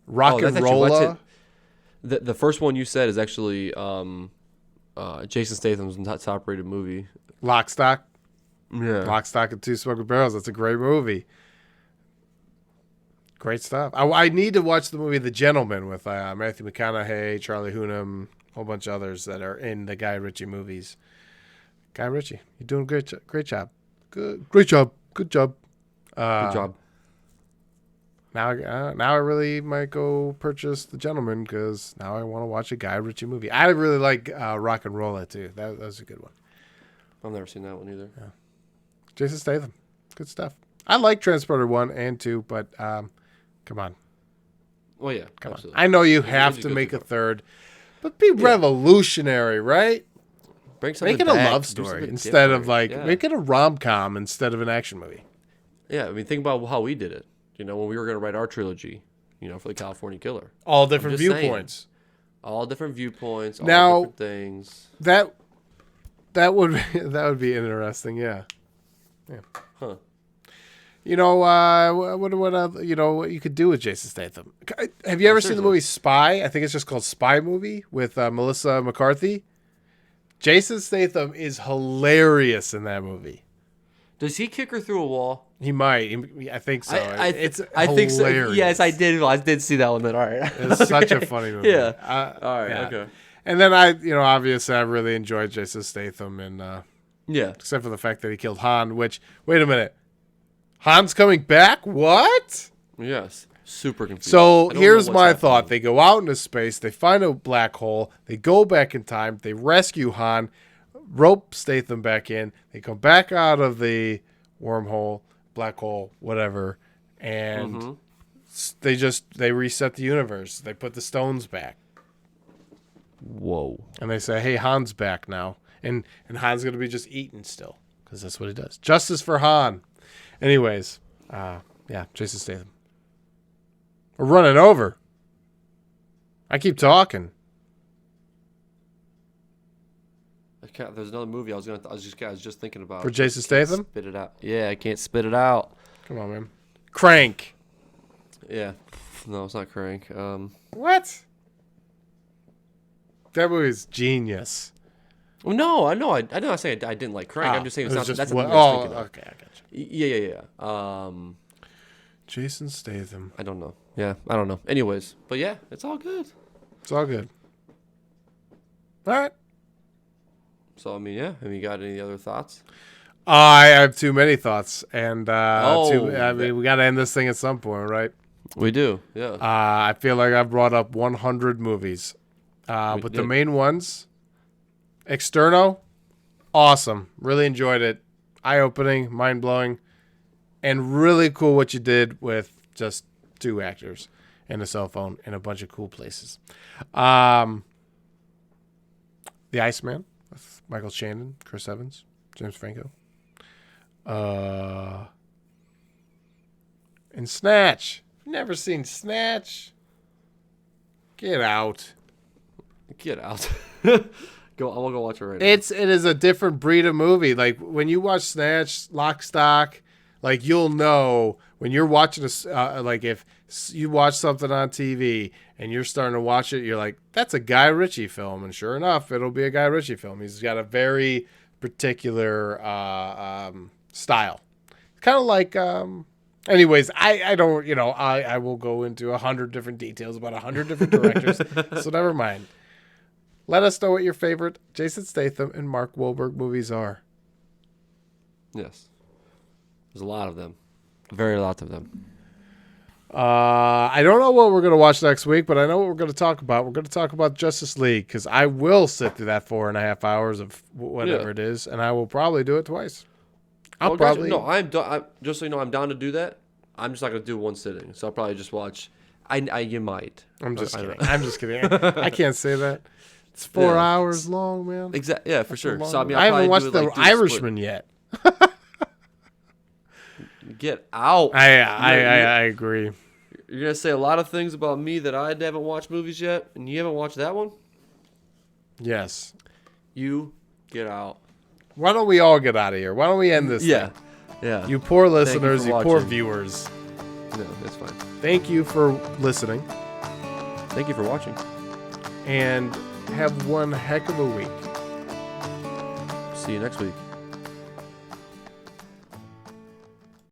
Rock and that's Rolla. The first one you said is actually Jason Statham's top rated movie. Lock, Stock. Yeah. Lock, Stock, and Two Smoking Barrels. That's a great movie. Great stuff. I need to watch the movie The Gentleman with Matthew McConaughey, Charlie Hunnam, a whole bunch of others that are in the Guy Ritchie movies. Guy Ritchie, you're doing great job. Great job. Good job. Good job. Now I really might go purchase The Gentleman because now I want to watch a Guy Ritchie movie. I really like Rock and Rolla too. That was a good one. I've never seen that one either. Yeah. Jason Statham, good stuff. I like Transporter 1 and 2, but come on. Well, yeah, Come absolutely. on. I know you have to make a third, but be revolutionary, right? Make it a love story instead of make it a rom-com instead of an action movie. Yeah, I mean, think about how we did it. When we were going to write our trilogy, for the California Killer. All different viewpoints. All different viewpoints. All Now, different things. That would be interesting. Yeah. Huh. What you could do with Jason Statham? Have you ever seen the movie Spy? I think it's just called Spy Movie with Melissa McCarthy. Jason Statham is hilarious in that movie. Does he kick her through a wall? He might. I think so. I think so. Yes, I did. I did see that one. Then all right. It's such a funny movie. Yeah. All right. Yeah. Okay. And then obviously I really enjoyed Jason Statham, and except for the fact that he killed Han. Which, wait a minute, Han's coming back? What? Yes. Super confused. So here's my thought: they go out into space, they find a black hole, they go back in time, they rescue Han, rope Statham back in, they come back out of the wormhole, black hole, whatever, and they reset the universe. They put the stones back. Whoa. And they say, "Hey, Han's back now," and Han's gonna be just eating still because that's what he does. Justice for Han. Anyways, Jason Statham. We're running over. I keep talking. There's another movie I was just thinking about. For Jason Statham? Spit it out. Yeah, I can't spit it out. Come on, man. Crank. Yeah. No, it's not Crank. What? That movie's genius. Well, no, I know. I know. I say I didn't like Crank. I'm just saying it's not. That's the movie I was thinking of. Okay, I got you. Yeah. Jason Statham. I don't know. Yeah, I don't know. Anyways, but yeah, it's all good. It's all good. All right. So I mean, yeah. Have you got any other thoughts? I have too many thoughts, and we got to end this thing at some point, right? We do, yeah. I feel like I've brought up 100 movies. But the main ones, Externo, awesome. Really enjoyed it. Eye-opening, mind-blowing, and really cool what you did with just 2 actors and a cell phone in a bunch of cool places. The Iceman with Michael Shannon, Chris Evans, James Franco. And Snatch. Never seen Snatch. Get out. Get out. I'll go watch it right now. It is a different breed of movie. Like when you watch Snatch, Lock, Stock, like you'll know when you're watching like if you watch something on TV and you're starting to watch it, you're like, that's a Guy Ritchie film, and sure enough, it'll be a Guy Ritchie film. He's got a very particular style. Kind of like. Anyways, I don't, I will go into 100 different details about 100 different directors, so never mind. Let us know what your favorite Jason Statham and Mark Wahlberg movies are. Yes. There's a lot of them. Very lot of them. I don't know what we're going to watch next week, but I know what we're going to talk about. We're going to talk about Justice League, because I will sit through that 4.5 hours of whatever it is, and I will probably do it twice. I'm just so you know, I'm down to do that. I'm just not gonna do one sitting, so I'll probably just watch. You might. I'm just kidding. I'm just kidding. I can't say that. It's 4 hours long, man. Exactly. Yeah, for sure. So I haven't watched The Irishman yet. Get out. I agree. You're gonna say a lot of things about me that I haven't watched movies yet, and you haven't watched that one. Yes. You get out. Why don't we all get out of here? Why don't we end this? Yeah. thing? Yeah. You poor listeners, you poor watching. viewers. No, that's fine. Thank you for listening. Thank you for watching. And have one heck of a week. See you next week.